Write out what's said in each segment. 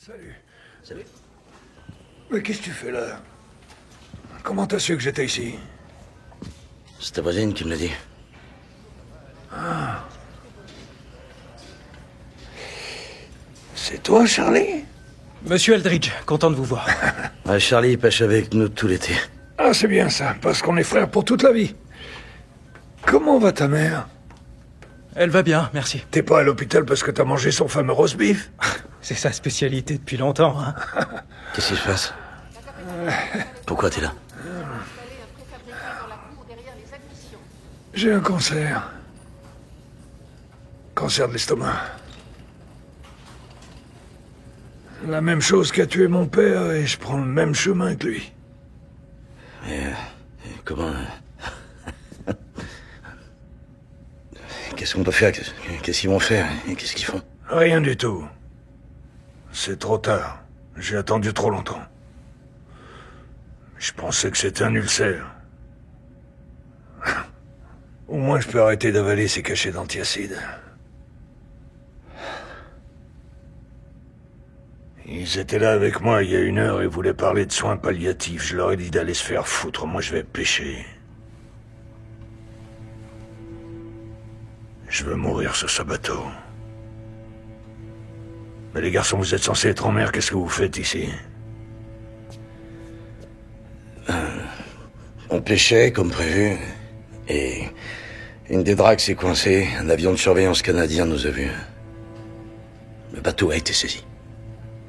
Salut. Salut. Mais qu'est-ce que tu fais là? Comment t'as su que j'étais ici? C'est ta voisine qui me l'a dit. Ah. C'est toi, Charlie? Monsieur Aldridge, content de vous voir. Ouais, Charlie pêche avec nous tout l'été. Ah, c'est bien ça, parce qu'on est frères pour toute la vie. Comment va ta mère? Elle va bien, merci. T'es pas à l'hôpital parce que t'as mangé son fameux roast beef? C'est sa spécialité depuis longtemps, hein. Qu'est-ce qui se passe? Pourquoi t'es là? J'ai un cancer. Cancer de l'estomac. La même chose qu'a tué mon père et je prends le même chemin que lui. Et comment... Qu'est-ce qu'on peut faire? Qu'est-ce qu'ils vont faire? Et qu'est-ce qu'ils font? Rien du tout. C'est trop tard. J'ai attendu trop longtemps. Je pensais que c'était un ulcère. Au moins je peux arrêter d'avaler ces cachets d'antiacide. Ils étaient là avec moi il y a 1 heure et voulaient parler de soins palliatifs. Je leur ai dit d'aller se faire foutre. Moi je vais pêcher. Je veux mourir sur ce bateau. Mais les garçons, vous êtes censés être en mer, qu'est-ce que vous faites ici? On pêchait comme prévu. Et une des dragues s'est coincée. Un avion de surveillance canadien nous a vus. Le bateau a été saisi.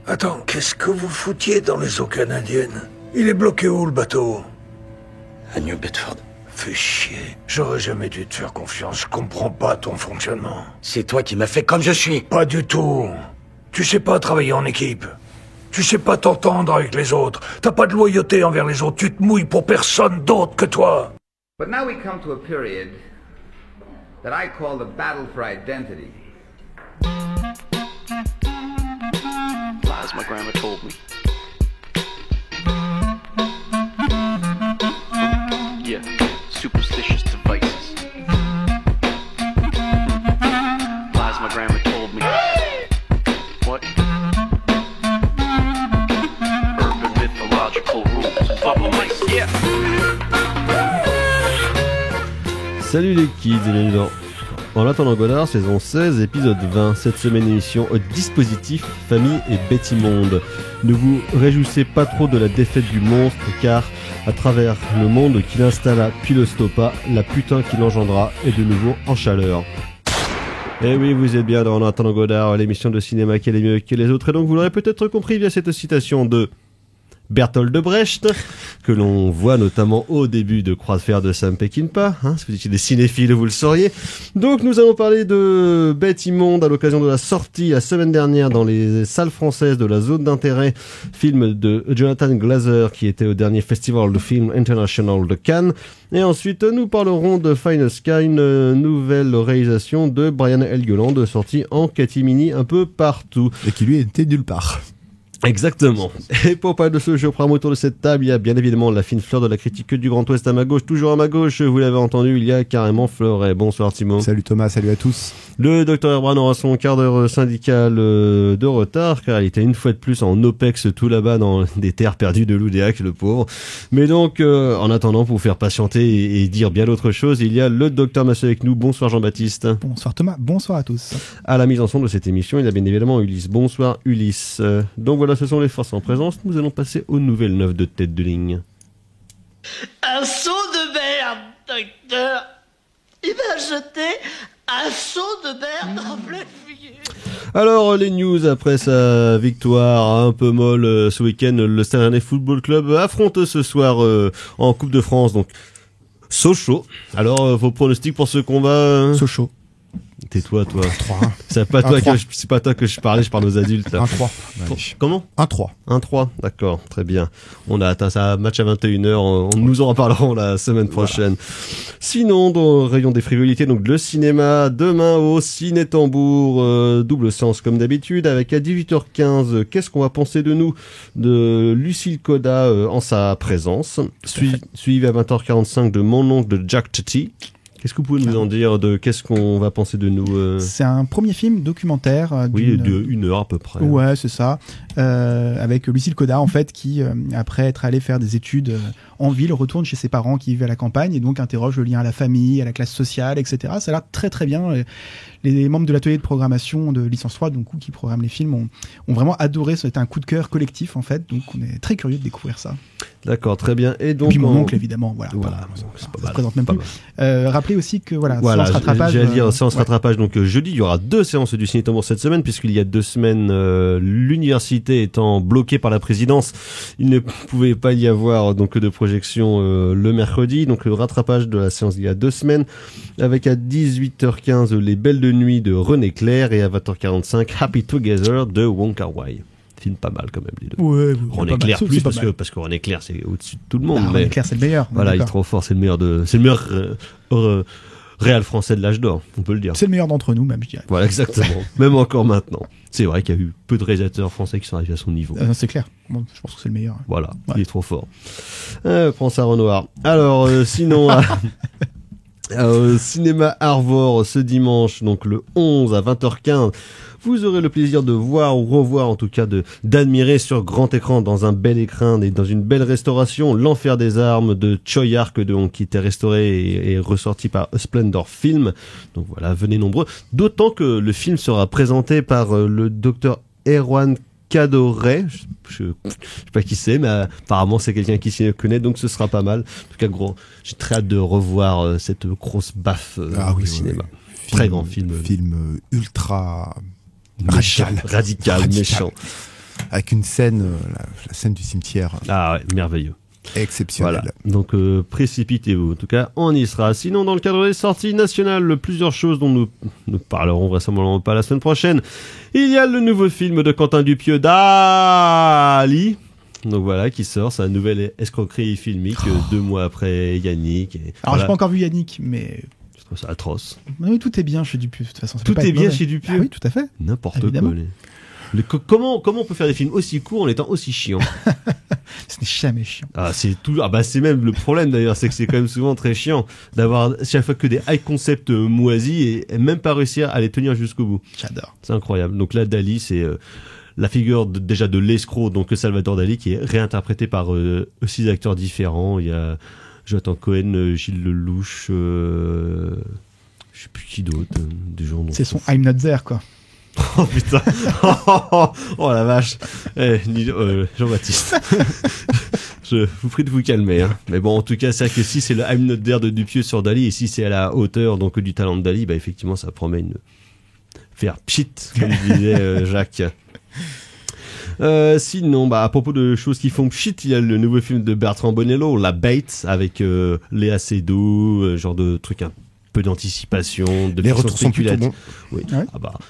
Attends, qu'est-ce que vous foutiez dans les eaux canadiennes? Il est bloqué où, le bateau? À New Bedford. Fais chier. J'aurais jamais dû te faire confiance. Je comprends pas ton fonctionnement. C'est toi qui m'as fait comme je suis. Pas du tout. Tu sais pas travailler en équipe. Tu sais pas t'entendre avec les autres. T'as pas de loyauté envers les autres. Tu te mouilles pour personne d'autre que toi. But now we come to a period that I call the battle for identity. Lies my grandma told me. Yeah, superstitious devices. Lies my grandma told me. What? Urban mythological rules. Bubble mice, yeah. Salut les kids et bienvenue dans En attendant Godard, saison 16, épisode 20. Cette semaine émission Dispositif, Famille et Bêtimonde. Ne vous réjouissez pas trop de la défaite du monstre car à travers le monde qu'il installa puis le stoppa, la putain qu'il engendra est de nouveau en chaleur. Et oui, vous êtes bien dans En attendant Godard, l'émission de cinéma qui est mieux que les autres. Et donc vous l'aurez peut-être compris via cette citation de Bertolt Brecht, que l'on voit notamment au début de Croix de fer de Sam Peckinpah, si vous étiez des cinéphiles, vous le sauriez. Donc nous allons parler de Bête Immonde à l'occasion de la sortie la semaine dernière dans les salles françaises de la zone d'intérêt, film de Jonathan Glazer qui était au dernier Festival de Film International de Cannes. Et ensuite nous parlerons de Final Sky, une nouvelle réalisation de Brian Helgeland, sortie en catimini un peu partout. Et qui lui était nulle part. Exactement. Et pour parler de ce jeu, programme autour de cette table, il y a bien évidemment la fine fleur de la critique du Grand Ouest à ma gauche. Toujours à ma gauche, vous l'avez entendu, il y a carrément Fleuret. Bonsoir Timo. Salut Thomas, salut à tous. Le Dr Herbran aura son quart d'heure syndical de retard, car il était une fois de plus en OPEX tout là-bas dans des terres perdues de l'Oudéac, le pauvre. Mais donc, en attendant, pour vous faire patienter et dire bien d'autres choses, il y a le Dr Masseux avec nous. Bonsoir Jean-Baptiste. Bonsoir Thomas, bonsoir à tous. À la mise en son de cette émission, il y a bien évidemment Ulysse. Bonsoir Ulysse. Donc voilà, ce sont les forces en présence. Nous allons passer aux nouvelles neuves de tête de ligne. Un seau de merde, docteur. Il m'a jeté un seau de merde en pleine figure. Alors les news après sa victoire un peu molle ce week-end, le Stade Rennais Football Club affronte ce soir en Coupe de France, donc Sochaux. Alors vos pronostics pour ce combat? Sochaux. Tais-toi, toi. 3-1. C'est pas toi que je parlais, je parle aux adultes. Là. 1-3. Comment? 1-3. 1-3, d'accord, très bien. On a atteint ça, match à 21h, nous en reparlerons la semaine prochaine. Voilà. Sinon, dans le rayon des frivolités, donc le cinéma, demain au Ciné Tambour, double sens comme d'habitude, avec à 18h15, qu'est-ce qu'on va penser de nous? De Lucille Coda en sa présence. Suivi à 20h45 de Mon oncle de Jack Tati. Qu'est-ce que vous pouvez nous en dire de qu'est-ce qu'on va penser de nous C'est un premier film documentaire. Oui, d'une heure à peu près. Ouais, c'est ça. Avec Lucille Coda, en fait, qui, après être allée faire des études en ville, retourne chez ses parents qui vivent à la campagne et donc interroge le lien à la famille, à la classe sociale, etc. Ça a l'air très très bien. Les membres de l'atelier de programmation de Licence 3, donc, qui programment les films, ont vraiment adoré. C'était un coup de cœur collectif, en fait. Donc on est très curieux de découvrir ça. D'accord, très bien. Et donc, puis mon oncle, évidemment, voilà. C'est pas ça mal, se présente même pas plus. Rappelez aussi que voilà, séance rattrapage. J'allais dire séance rattrapage. Donc jeudi, il y aura 2 séances du Ciné Tambour cette semaine, puisqu'il y a 2 semaines, l'université étant bloquée par la présidence, il ne pouvait pas y avoir donc de projection le mercredi. Donc le rattrapage de la séance d'il y a 2 semaines, avec à 18h15 Les Belles de Nuit de René Clair et à 20h45 Happy Together de Wong Kar-wai. Film pas mal quand même les deux. Ouais, René Clair plus parce que René Clair c'est au-dessus de tout le monde. Bah, René Clair c'est le meilleur. Voilà, il est trop fort, c'est le meilleur réal français de l'âge d'or, on peut le dire. C'est le meilleur d'entre nous même, je dirais. Voilà, exactement. Même encore maintenant. C'est vrai qu'il y a eu peu de réalisateurs français qui sont arrivés à son niveau. C'est clair. Moi, je pense que c'est le meilleur. Voilà, il est trop fort. Prends ça Renoir. Alors, sinon, au cinéma Arvor ce dimanche, donc le 11 à 20h15, vous aurez le plaisir de voir ou revoir, en tout cas d'admirer sur grand écran, dans un bel écran et dans une belle restauration, L'Enfer des armes de Choi Ark, qui était restauré et ressorti par A Splendor Film. Donc voilà, venez nombreux. D'autant que le film sera présenté par le docteur Erwan Kadoré, je sais pas qui c'est, mais apparemment c'est quelqu'un qui s'y connaît, donc ce sera pas mal. En tout cas, j'ai très hâte de revoir cette grosse baffe au cinéma. Très grand film. Film ultra radical, méchant. Avec une scène, la scène du cimetière. Ah ouais, merveilleux. Exceptionnel. Voilà. Donc précipitez-vous. En tout cas, on y sera. Sinon, dans le cadre des sorties nationales, plusieurs choses dont nous parlerons vraisemblablement pas la semaine prochaine. Il y a le nouveau film de Quentin Dupieux, Dali. Donc voilà, qui sort, c'est un nouvel escroquerie filmique 2 mois après Yannick. Alors j'ai pas encore vu Yannick, mais je trouve ça atroce. Oui, tout est bien chez Dupieux, de toute façon. Tout est bien chez Dupieux. Ah oui, tout à fait. N'importe quoi. Comment on peut faire des films aussi courts en étant aussi chiant? Ce n'est jamais chiant. C'est même le problème d'ailleurs, c'est que c'est quand même souvent très chiant d'avoir chaque fois que des high concepts moisis et même pas réussir à les tenir jusqu'au bout. J'adore. C'est incroyable. Donc là, Dali, c'est la figure déjà de l'escroc, donc Salvador Dali, qui est réinterprété par 6 acteurs différents. Il y a Jonathan Cohen, Gilles Lelouch, je sais plus qui d'autre, des gens. C'est son I'm Not There, quoi. Oh putain. Oh la vache. Jean-Baptiste. Je vous prie de vous calmer. Hein. Mais bon, en tout cas, c'est vrai que si c'est le I'm Not There de Dupieux sur Dali, et si c'est à la hauteur donc du talent de Dali, bah effectivement, ça promet faire pchit, comme disait Jacques. Sinon, à propos de choses qui font pchit, il y a le nouveau film de Bertrand Bonello, La Bête, avec Léa Seydoux, genre de truc un peu d'anticipation, de les retours sont plutôt bons. Oui. Ouais.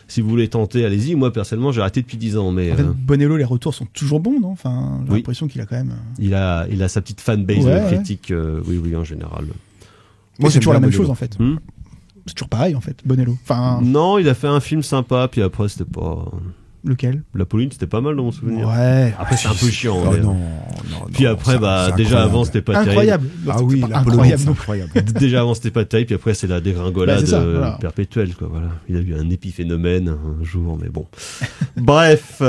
Si vous voulez tenter, allez-y. Moi, personnellement, j'ai arrêté depuis 10 ans. Mais en fait, Bonello, les retours sont toujours bons, non? Enfin, j'ai l'impression qu'il a quand même. Il a sa petite fanbase critique. Oui, en général. Moi, c'est toujours la même chose, en fait. C'est toujours pareil, en fait, Bonello. Enfin. Non, il a fait un film sympa, puis après, c'était pas. Lequel? La Pauline, c'était pas mal dans mon souvenir. Ouais. Après, c'est un peu chiant. Non. Puis après, déjà avant, c'était pas terrible. Incroyable. Ah oui, la incroyable, c'est incroyable. Déjà avant, c'était pas terrible, puis après, c'est la dégringolade perpétuelle, quoi. Voilà. Il a eu un épiphénomène un jour, mais bon. Bref,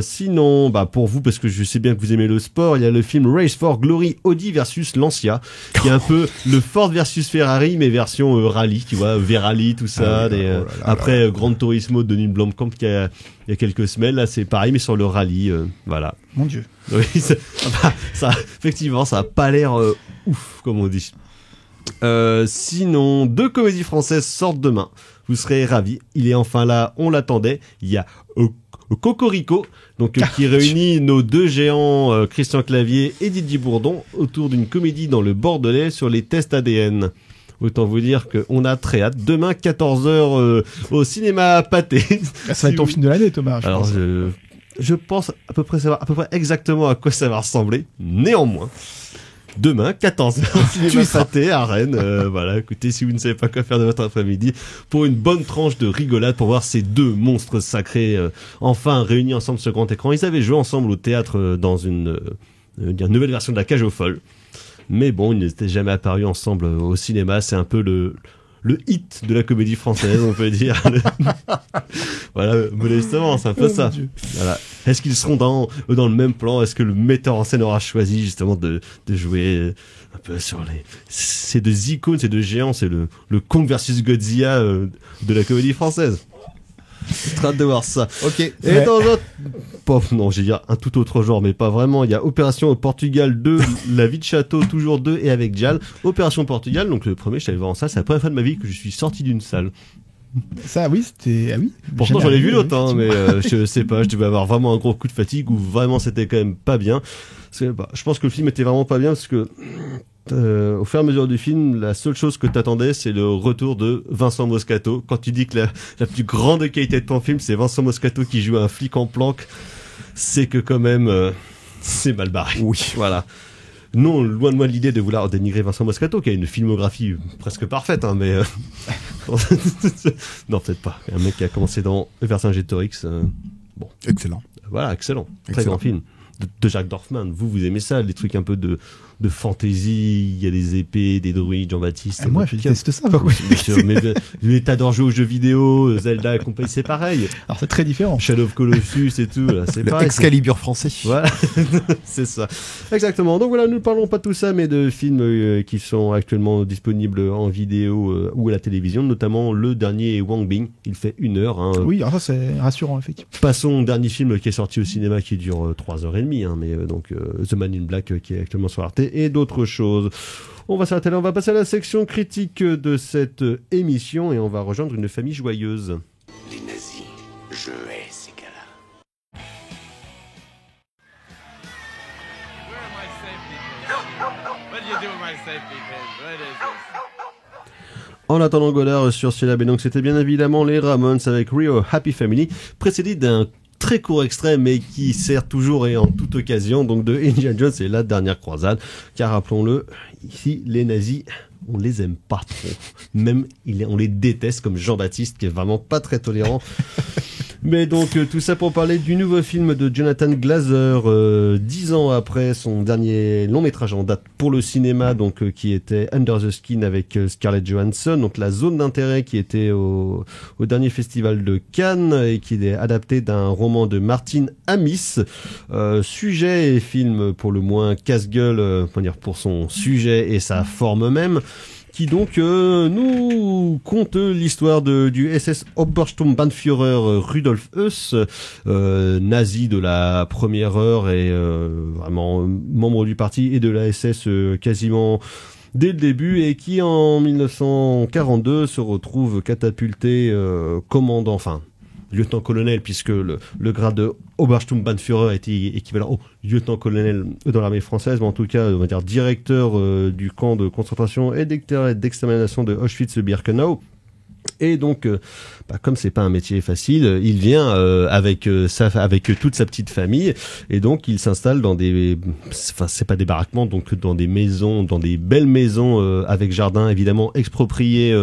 sinon, pour vous, parce que je sais bien que vous aimez le sport, il y a le film Race for Glory, Audi versus Lancia, qui est un peu le Ford versus Ferrari, mais version rallye, tu vois, V-Rally, tout ça. Après, Gran Turismo de Denis Blomkamp, il y a quelques semaines, là, c'est pareil, mais sur le rallye, voilà. Mon Dieu. Oui, ça, effectivement, ça a pas l'air ouf, comme on dit. Sinon, 2 comédies françaises sortent demain. Vous serez ravis. Il est enfin là, on l'attendait. Il y a Cocorico, donc qui réunit nos 2 géants, Christian Clavier et Didier Bourdon, autour d'une comédie dans le Bordelais sur les tests ADN. Autant vous dire qu'on a très hâte. Demain, 14h, au cinéma Pâté. Ça va être ton film de l'année, Thomas. Je pense à peu près savoir exactement à quoi ça va ressembler. Néanmoins, demain, 14h, au cinéma Pâté à Rennes. Voilà, écoutez, si vous ne savez pas quoi faire de votre après-midi, pour une bonne tranche de rigolade, pour voir ces 2 monstres sacrés enfin réunis ensemble sur grand écran. Ils avaient joué ensemble au théâtre dans une nouvelle version de La Cage aux Folles. Mais bon, ils n'étaient jamais apparus ensemble au cinéma. C'est un peu le hit de la comédie française, on peut dire. Voilà, modestement, c'est un peu ça. Voilà. Est-ce qu'ils seront dans le même plan? Est-ce que le metteur en scène aura choisi justement de jouer un peu sur ces deux icônes, ces deux géants? C'est le Kong versus Godzilla de la comédie française. Très hâte de voir ça. Ok. Et dans non, j'ai dit un tout autre genre, mais pas vraiment. Il y a Opération Portugal 2, La vie de château, toujours 2, et avec Jal. Opération Portugal, donc le premier, je suis allé voir en salle. C'est la première fois de ma vie que je suis sorti d'une salle. Ça, oui, c'était. Ah oui. Pourtant, j'en ai vu l'autre, hein, mais je sais pas, je devais avoir vraiment un gros coup de fatigue ou vraiment c'était quand même pas bien. Je pense que le film était vraiment pas bien parce que au fur et à mesure du film, la seule chose que t'attendais, c'est le retour de Vincent Moscato. Quand tu dis que la plus grande qualité de ton film, c'est Vincent Moscato qui joue un flic en planque, c'est que quand même, c'est mal barré. Oui. Voilà. Non, loin de moi l'idée de vouloir dénigrer Vincent Moscato, qui a une filmographie presque parfaite, hein, mais non, peut-être pas. Un mec qui a commencé dans Vercingétorix, bon. Excellent. Voilà, excellent. Très Excellent. grand film. De Jacques Dorfman. Vous aimez ça, les trucs un peu de fantaisie, il y a des épées, des druides, Jean-Baptiste. Moi, je déteste ça, par contre. Bien sûr, mais t'adores jouer aux jeux vidéo, Zelda et compagnie, c'est pareil. Alors, c'est très différent. Shadow of Colossus et tout, là, c'est Le pareil. Excalibur français. Voilà, c'est ça. Exactement. Donc voilà, nous ne parlons pas de tout ça, mais de films qui sont actuellement disponibles en vidéo ou à la télévision, notamment le dernier Wang Bing. Il fait 1 heure. Hein. Oui, alors ça, c'est rassurant, effectivement. Passons au dernier film qui est sorti au cinéma qui dure 3h30, hein, mais donc The Man in Black qui est actuellement sur Arte et d'autres choses. On va s'arrêter là, on va passer à la section critique de cette émission et on va rejoindre une famille joyeuse. Les nazis, je hais ces gars-là. En attendant Godard sur Syllab, et donc c'était bien évidemment les Ramones avec Rio Happy Family, précédé d'un très court extrait mais qui sert toujours et en toute occasion donc de Indiana Jones et la dernière croisade, car rappelons-le, ici les nazis on les aime pas trop, même on les déteste comme Jean-Baptiste qui est vraiment pas très tolérant. Mais donc tout ça pour parler du nouveau film de Jonathan Glazer, 10 ans après son dernier long métrage en date pour le cinéma, donc qui était Under the Skin avec Scarlett Johansson, donc la zone d'intérêt qui était au dernier festival de Cannes et qui est adapté d'un roman de Martin Amis. Sujet et film pour le moins casse-gueule, pour son sujet et sa forme même, qui donc nous conte l'histoire du SS Obersturmbannführer Rudolf Höss, nazi de la première heure et vraiment membre du parti et de la SS quasiment dès le début, et qui en 1942 se retrouve catapulté commandant, enfin lieutenant-colonel, puisque le grade de Obersturmbannführer était équivalent au lieutenant-colonel dans l'armée française, mais en tout cas, on va dire directeur du camp de concentration et d'extermination de Auschwitz-Birkenau. Et donc, comme c'est pas un métier facile, il vient avec toute sa petite famille, et donc il s'installe dans c'est pas des baraquements, donc dans des maisons, dans des belles maisons avec jardin évidemment expropriés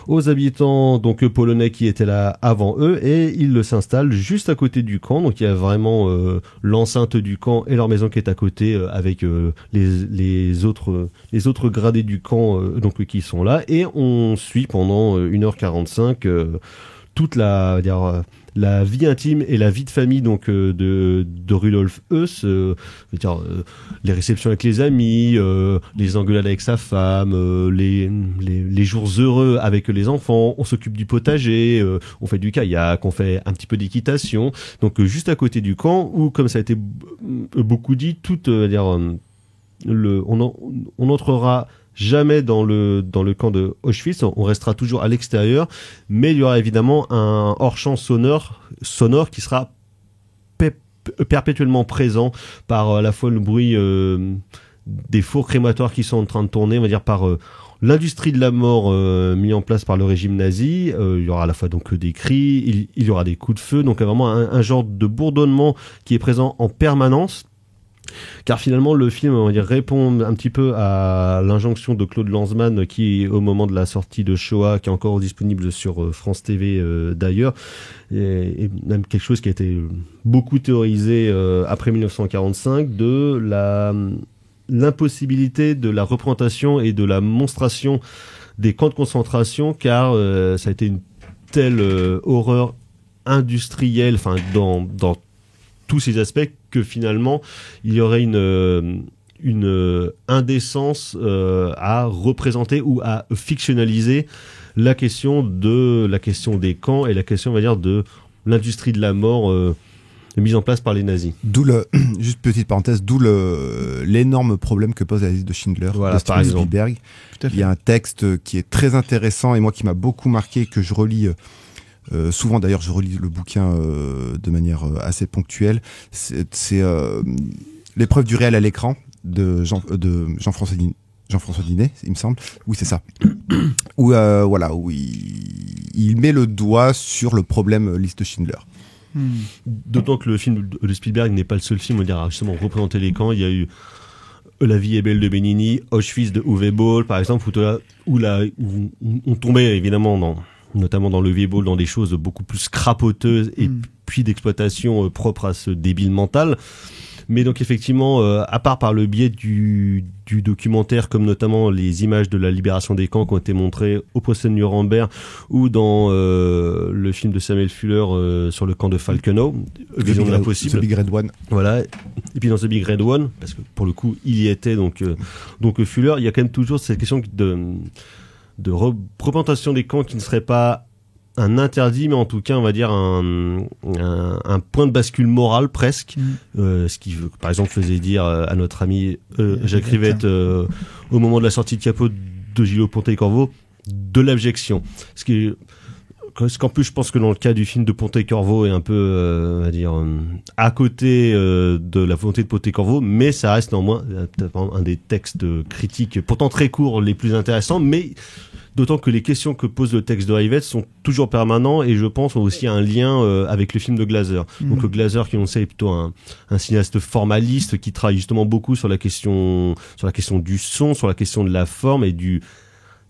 aux habitants donc polonais qui étaient là avant eux, et ils s'installent juste à côté du camp. Donc il y a vraiment l'enceinte du camp et leur maison qui est à côté avec les autres gradés du camp donc qui sont là, et on suit pendant 1h45 toute la vie intime et la vie de famille donc de Rudolf Höss, les réceptions avec les amis, les engueulades avec sa femme, les jours heureux avec les enfants, on s'occupe du potager, on fait du kayak, on fait un petit peu d'équitation, donc juste à côté du camp où, comme ça a été beaucoup dit, on entrera jamais dans le camp de Auschwitz, on restera toujours à l'extérieur, mais il y aura évidemment un hors-champ sonore qui sera perpétuellement présent par à la fois le bruit des fours crématoires qui sont en train de tourner, on va dire par l'industrie de la mort mis en place par le régime nazi. Il y aura à la fois donc des cris, il y aura des coups de feu, donc vraiment un genre de bourdonnement qui est présent en permanence. Car finalement le film, on va dire, répond un petit peu à l'injonction de Claude Lanzmann qui, au moment de la sortie de Shoah, qui est encore disponible sur France TV d'ailleurs, et même quelque chose qui a été beaucoup théorisé après 1945, de l'impossibilité de la représentation et de la monstration des camps de concentration, car ça a été une telle horreur industrielle, enfin dans tous ces aspects, que finalement il y aurait une indécence à représenter ou à fictionnaliser la question des camps et la question, on va dire, de l'industrie de la mort mise en place par les nazis. Juste petite parenthèse, l'énorme problème que pose la liste de Schindler, voilà, de Steven Spielberg. Il y a un texte qui est très intéressant et moi qui m'a beaucoup marqué, que je relis souvent. D'ailleurs, je relis le bouquin de manière assez ponctuelle. C'est L'épreuve du réel à l'écran de Jean-François Dinet, il me semble. Oui, c'est ça. Où il met le doigt sur le problème liste de Schindler. D'autant que le film de Spielberg n'est pas le seul film, on dirait, justement, représenter les camps. Il y a eu La vie est belle de Benigni, Auschwitz de Uwe Boll, par exemple, où on tombait évidemment notamment dans le Uwe Boll, dans des choses beaucoup plus crapoteuses et puis d'exploitation propre à ce débile mental. Mais donc effectivement, à part par le biais du documentaire, comme notamment les images de la libération des camps qui ont été montrées au procès de Nuremberg, ou dans le film de Samuel Fuller sur le camp de Falkenau, Vision de l'impossible. The Big Red One. Voilà. Et puis dans The Big Red One, parce que pour le coup, il y était, donc Fuller, il y a quand même toujours cette question de représentation des camps qui ne serait pas un interdit, mais en tout cas, on va dire un point de bascule moral presque, ce qui, par exemple, faisait dire à notre ami Jacques Rivette au moment de la sortie de Capot de Gilles Pontet-Corvo de l'abjection. Parce qu'en plus, je pense que dans le cas du film de Pontet-Corvo est un peu, on va dire, à côté de la volonté de Pontet-Corvo, mais ça reste néanmoins un des textes critiques, pourtant très courts, les plus intéressants, mais d'autant que les questions que pose le texte de Rivette sont toujours permanents et je pense ont aussi un lien avec le film de Glaser. Donc Glaser, qui on sait est plutôt un cinéaste formaliste qui travaille justement beaucoup sur la question du son, sur la question de la forme et du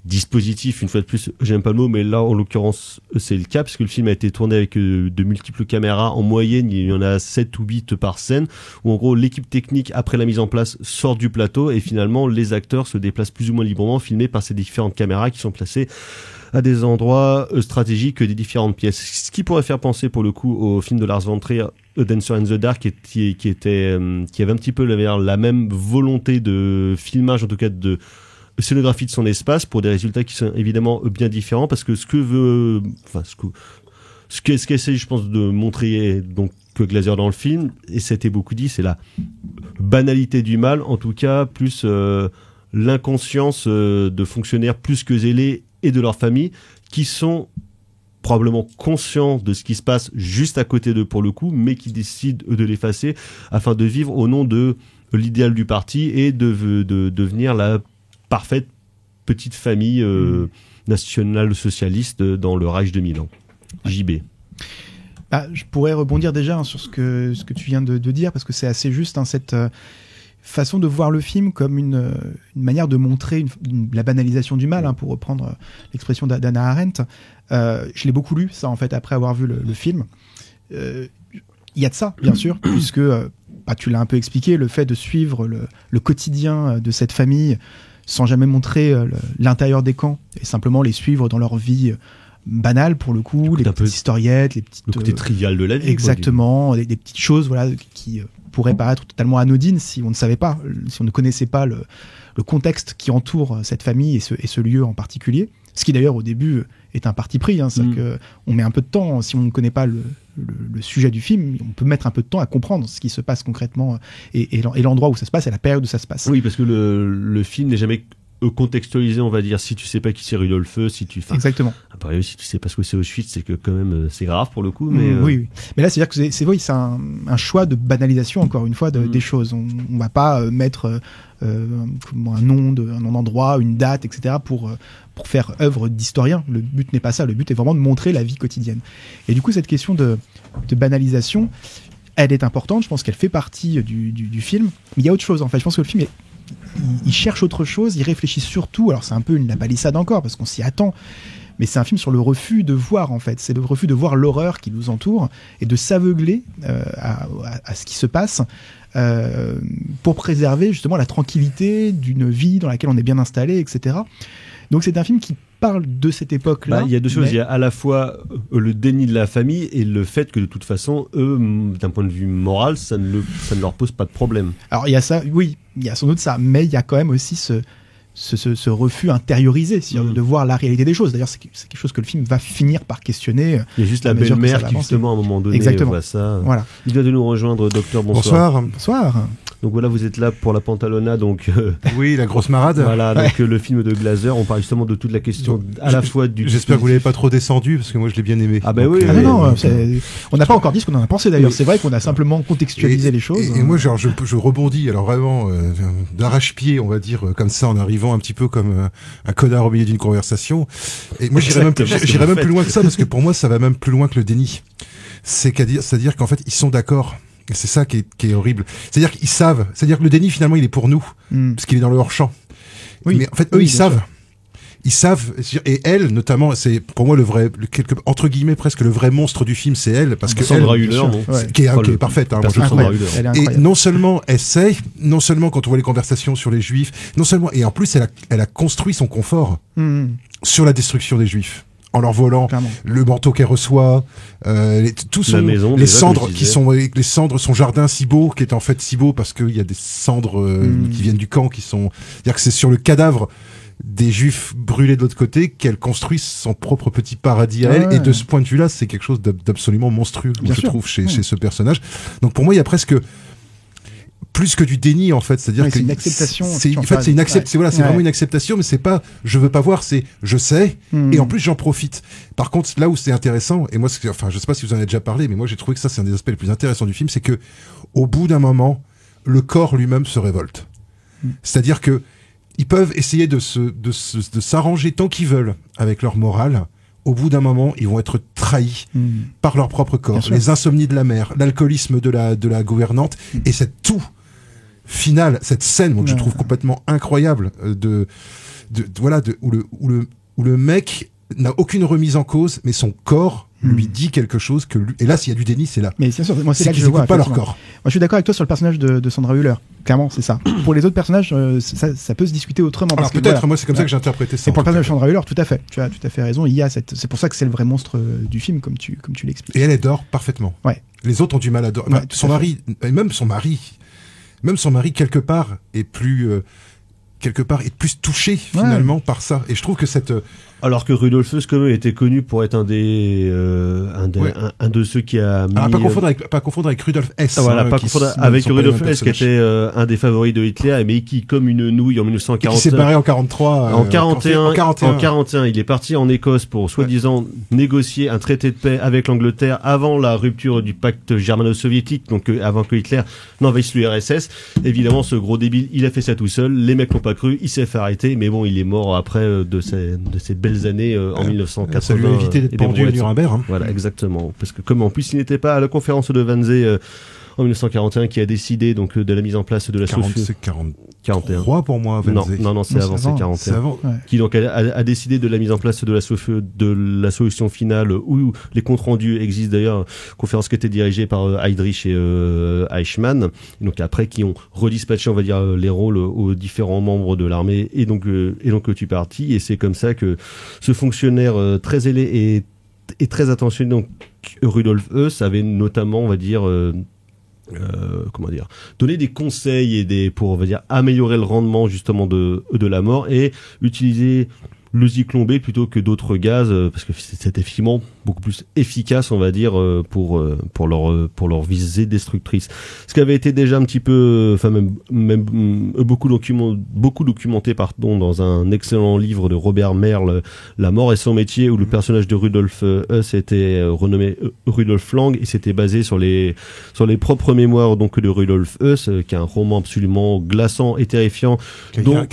dispositif. Une fois de plus, j'aime pas le mot, mais là en l'occurrence c'est le cas, parce que le film a été tourné avec de multiples caméras. En moyenne, il y en a 7 ou 8 par scène, où en gros l'équipe technique, après la mise en place, sort du plateau et finalement les acteurs se déplacent plus ou moins librement, filmés par ces différentes caméras qui sont placées à des endroits stratégiques des différentes pièces. Ce qui pourrait faire penser pour le coup au film de Lars von Trier, A Dancer in the Dark, qui avait un petit peu la même volonté de filmage, en tout cas de scénographie de son espace, pour des résultats qui sont évidemment bien différents, parce que ce qu'essaie, je pense, de montrer donc que Glaser dans le film, et c'était beaucoup dit, c'est la banalité du mal, en tout cas plus l'inconscience de fonctionnaires plus que zélés et de leur famille, qui sont probablement conscients de ce qui se passe juste à côté d'eux pour le coup, mais qui décident de l'effacer afin de vivre au nom de l'idéal du parti et de devenir la parfaite petite famille nationale-socialiste dans le Reich de Milan. JB. Je pourrais rebondir déjà sur ce que tu viens de dire, parce que c'est assez juste, cette façon de voir le film comme une manière de montrer la banalisation du mal, pour reprendre l'expression d'Hannah Arendt. Je l'ai beaucoup lu, ça, en fait, après avoir vu le film. Il y a de ça, bien sûr, puisque tu l'as un peu expliqué, le fait de suivre le quotidien de cette famille sans jamais montrer l'intérieur des camps, et simplement les suivre dans leur vie banale, pour le coup, les petites historiettes, les petites... Le côté trivial de la vie. Exactement, des petites choses qui pourraient paraître totalement anodines si on ne savait pas, si on ne connaissait pas le contexte qui entoure cette famille et ce lieu en particulier. Ce qui d'ailleurs au début est un parti pris, c'est-à-dire que on met un peu de temps, si on ne connaît pas le sujet du film, on peut mettre un peu de temps à comprendre ce qui se passe concrètement et l'endroit où ça se passe et la période où ça se passe. Oui, parce que le film n'est jamais contextualisé, on va dire, si tu sais pas qui c'est Rudolf Höss, Exactement. Après, si tu sais pas ce que c'est Auschwitz, c'est que quand même c'est grave pour le coup, mais oui. Mais là, c'est-à-dire que c'est un choix de banalisation, encore une fois, des choses. On va pas mettre un nom d'endroit, une date, etc. pour faire œuvre d'historien. Le but n'est pas ça. Le but est vraiment de montrer la vie quotidienne. Et du coup, cette question de banalisation, elle est importante. Je pense qu'elle fait partie du film. Mais il y a autre chose, en fait. Je pense que le film il cherche autre chose. Il réfléchit surtout. Alors, c'est un peu la palissade encore, parce qu'on s'y attend. mais c'est un film sur le refus de voir, en fait. C'est le refus de voir l'horreur qui nous entoure et de s'aveugler à ce qui se passe pour préserver justement la tranquillité d'une vie dans laquelle on est bien installé, etc. Donc c'est un film qui parle de cette époque-là. Il y a deux choses. Il y a à la fois le déni de la famille et le fait que de toute façon, eux, d'un point de vue moral, ça ne leur pose pas de problème. Alors il y a ça, oui, il y a sans doute ça, mais il y a quand même aussi ce refus intériorisé, c'est-à-dire de voir la réalité des choses. D'ailleurs, c'est quelque chose que le film va finir par questionner. Il y a juste la belle-mère qui, justement, à un moment donné, voit ça. Voilà. Il vient de nous rejoindre, docteur, bonsoir. Bonsoir. Donc voilà, vous êtes là pour la Pantalona, donc... Oui, la grosse marade. Voilà, donc le film de Glaser, on parle justement de toute la question donc, à la fois du... J'espère que vous l'avez pas trop descendu, parce que moi je l'ai bien aimé. Ah bah oui. Non, on n'a pas encore dit ce qu'on en a pensé d'ailleurs. C'est vrai qu'on a simplement contextualisé les choses. Et moi, genre, je rebondis, alors vraiment, d'arrache-pied, on va dire, comme ça, en arrivant un petit peu comme un connard au milieu d'une conversation. Et moi, j'irais même plus loin que ça, parce que pour moi, ça va même plus loin que le déni. C'est-à-dire qu'en fait, ils sont d'accord. Et c'est ça qui est horrible. C'est-à-dire qu'ils savent. C'est-à-dire que le déni, finalement, il est pour nous. Parce qu'il est dans le hors-champ. Oui. Mais en fait, eux, ils savent. Sûr. Ils savent. Et elle, notamment, c'est pour moi le vrai, entre guillemets, presque le vrai monstre du film, c'est elle. Parce que Sandra Hüller, qui est parfaite. Hein, et non seulement elle sait, non seulement quand on voit les conversations sur les Juifs, non seulement, et en plus, elle a construit son confort sur la destruction des Juifs. En leur volant le manteau qu'elle reçoit, les cendres les cendres, son jardin si beau, qui est en fait si beau parce qu'il y a des cendres qui viennent du camp, c'est-à-dire que c'est sur le cadavre des Juifs brûlés de l'autre côté qu'elle construit son propre petit paradis à elle. Et de ce point de vue-là, c'est quelque chose d'absolument monstrueux, je trouve, chez ce personnage. Donc pour moi, il y a presque plus que du déni, en fait, c'est-à-dire que c'est une acceptation. C'est vraiment une acceptation, mais c'est pas je veux pas voir, c'est je sais et en plus j'en profite. Par contre, là où c'est intéressant, et moi, je sais pas si vous en avez déjà parlé, mais moi j'ai trouvé que ça c'est un des aspects les plus intéressants du film, c'est que au bout d'un moment, le corps lui-même se révolte. C'est-à-dire que ils peuvent essayer de s'arranger tant qu'ils veulent avec leur morale. Au bout d'un moment, ils vont être trahis par leur propre corps. Les insomnies de la mère, l'alcoolisme de la gouvernante et cette toux finale, cette scène que je trouve complètement incroyable où le mec n'a aucune remise en cause, mais son corps lui dit quelque chose et là, s'il y a du déni, c'est là. Mais bien sûr, moi c'est là que je vois pas leur corps. Moi, je suis d'accord avec toi sur le personnage de Sandra Hüller. Clairement, c'est ça. Pour les autres personnages, ça peut se discuter autrement. Alors peut-être, moi c'est comme ça que j'ai interprété ça. Et pour le personnage de Sandra Hüller, tout à fait. Tu as tout à fait raison. C'est pour ça que c'est le vrai monstre du film, comme tu l'expliques. Et elle dort parfaitement. Ouais. Les autres ont du mal à dormir. Son mari, même son mari quelque part est plus touché finalement par ça. Et je trouve que alors que Rudolf Hess, quand même, était connu pour être un de ceux qui a mis... pas confondre avec Rudolf Hess. Voilà, pas confondre avec Rudolf Hess, qui était un des favoris de Hitler, mais qui, comme une nouille en 1940... Qui s'est barré en 43. En 41, il est parti en Écosse pour, soi-disant, négocier un traité de paix avec l'Angleterre avant la rupture du pacte germano-soviétique, donc avant que Hitler n'envahisse l'URSS. Évidemment, ce gros débile, il a fait ça tout seul. Les mecs l'ont pas cru, il s'est fait arrêter, mais bon, il est mort après de ces belles années en 1980. Ça lui a évité d'être pendu à Nuremberg. Voilà, exactement. Parce que comme en plus il n'était pas à la conférence de Wannsee en 1941 qui a décidé donc de la mise en place de la c'est 43 pour moi. Wannsee. Non, c'est avant, c'est 41. C'est avant. Qui donc a décidé de la mise en place de la solution finale où les comptes rendus existent d'ailleurs, conférence qui était dirigée par Heydrich et Eichmann, et donc après qui ont redispatché on va dire les rôles aux différents membres de l'armée et donc tu partis, et c'est comme ça que ce fonctionnaire très zélé et très attentionné, donc Rudolf Hess, avait notamment on va dire donner des conseils pour on va dire améliorer le rendement justement de la mort et utiliser le Zyklon B plutôt que d'autres gaz parce que c'est effectivement beaucoup plus efficace on va dire pour leur visée destructrice. Ce qui avait été déjà un petit peu même beaucoup documenté dans un excellent livre de Robert Merle, La mort et son métier, où le personnage de Rudolf Hess était renommé Rudolf Lang et c'était basé sur les propres mémoires donc de Rudolf Hess, qui est un roman absolument glaçant et terrifiant qui a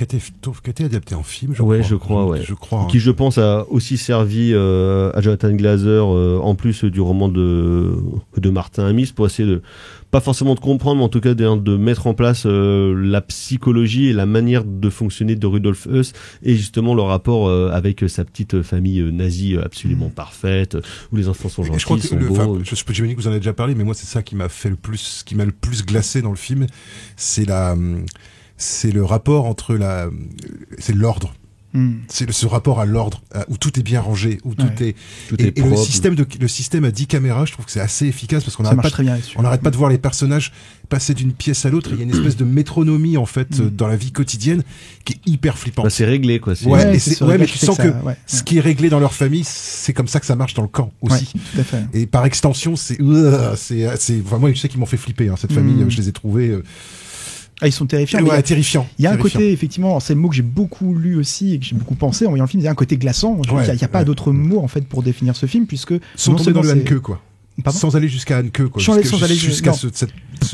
été adapté en film, je crois. Ouais. je crois. Qui, je pense, a aussi servi à Jonathan Glazer, en plus du roman de Martin Amis, pour essayer de, pas forcément de comprendre, mais en tout cas de mettre en place la psychologie et la manière de fonctionner de Rudolf Höss, et justement le rapport avec sa petite famille nazie absolument parfaite, où les enfants sont gentils, je crois que sont beaux. j'imagine que vous en avez déjà parlé, mais moi c'est ça qui m'a le plus glacé dans le film, c'est le rapport entre c'est l'ordre. C'est ce rapport à l'ordre, où tout est bien rangé, où tout est propre. Le système à 10 caméras, je trouve que c'est assez efficace parce qu'on n'arrête pas de voir les personnages passer d'une pièce à l'autre. Il y a une espèce de métronomie en fait dans la vie quotidienne qui est hyper flippante. Bah, c'est réglé quoi. Mais tu sens que ce qui est réglé dans leur famille, c'est comme ça que ça marche dans le camp aussi. Ouais, tout à fait. Et par extension, c'est enfin, moi je sais qu'ils m'ont fait flipper. Cette famille, je les ai trouvés. Ils sont terrifiants. Ouais, terrifiants. Il y a un côté, effectivement, c'est le mot que j'ai beaucoup lu aussi et que j'ai beaucoup pensé en voyant le film. Il y a un côté glaçant. Il n'y a pas d'autre mot en fait pour définir ce film, puisque sans tomber dans le Haneke, quoi. Pardon, sans aller jusqu'à Haneke, quoi. Sans aller jusqu'à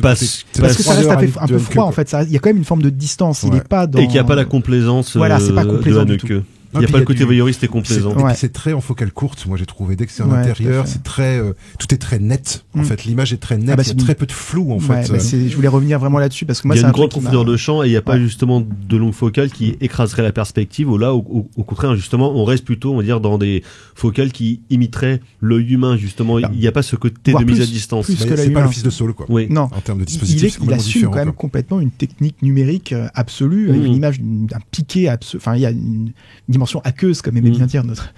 parce que ça reste un peu froid en fait. Il y a quand même une forme de distance. Il n'est pas dans. Et qu'il n'y a pas la complaisance. Voilà, c'est pas complaisant du tout. Il n'y a pas le côté voyeuriste et complaisant. Et puis c'est très en focale courte, moi j'ai trouvé. Dès que c'est en intérieur, c'est très, tout est très net. En fait, l'image est très nette. Il y a très peu de flou en fait. Je voulais revenir vraiment là-dessus parce que moi, il y a une grande profondeur de champ et il n'y a pas justement de longue focale qui écraserait la perspective. Ou là, au contraire, justement, on reste plutôt, on va dire, dans des focales qui imiteraient l'œil humain. Justement, il n'y a pas ce côté de mise à distance. C'est pas le fils de Saul, quoi. Oui. Non. En termes de dispositif, il assume quand même complètement une technique numérique absolue, une image d'un piqué absolu. Enfin, il y a une dimension aqueuse, comme aimait bien dire notre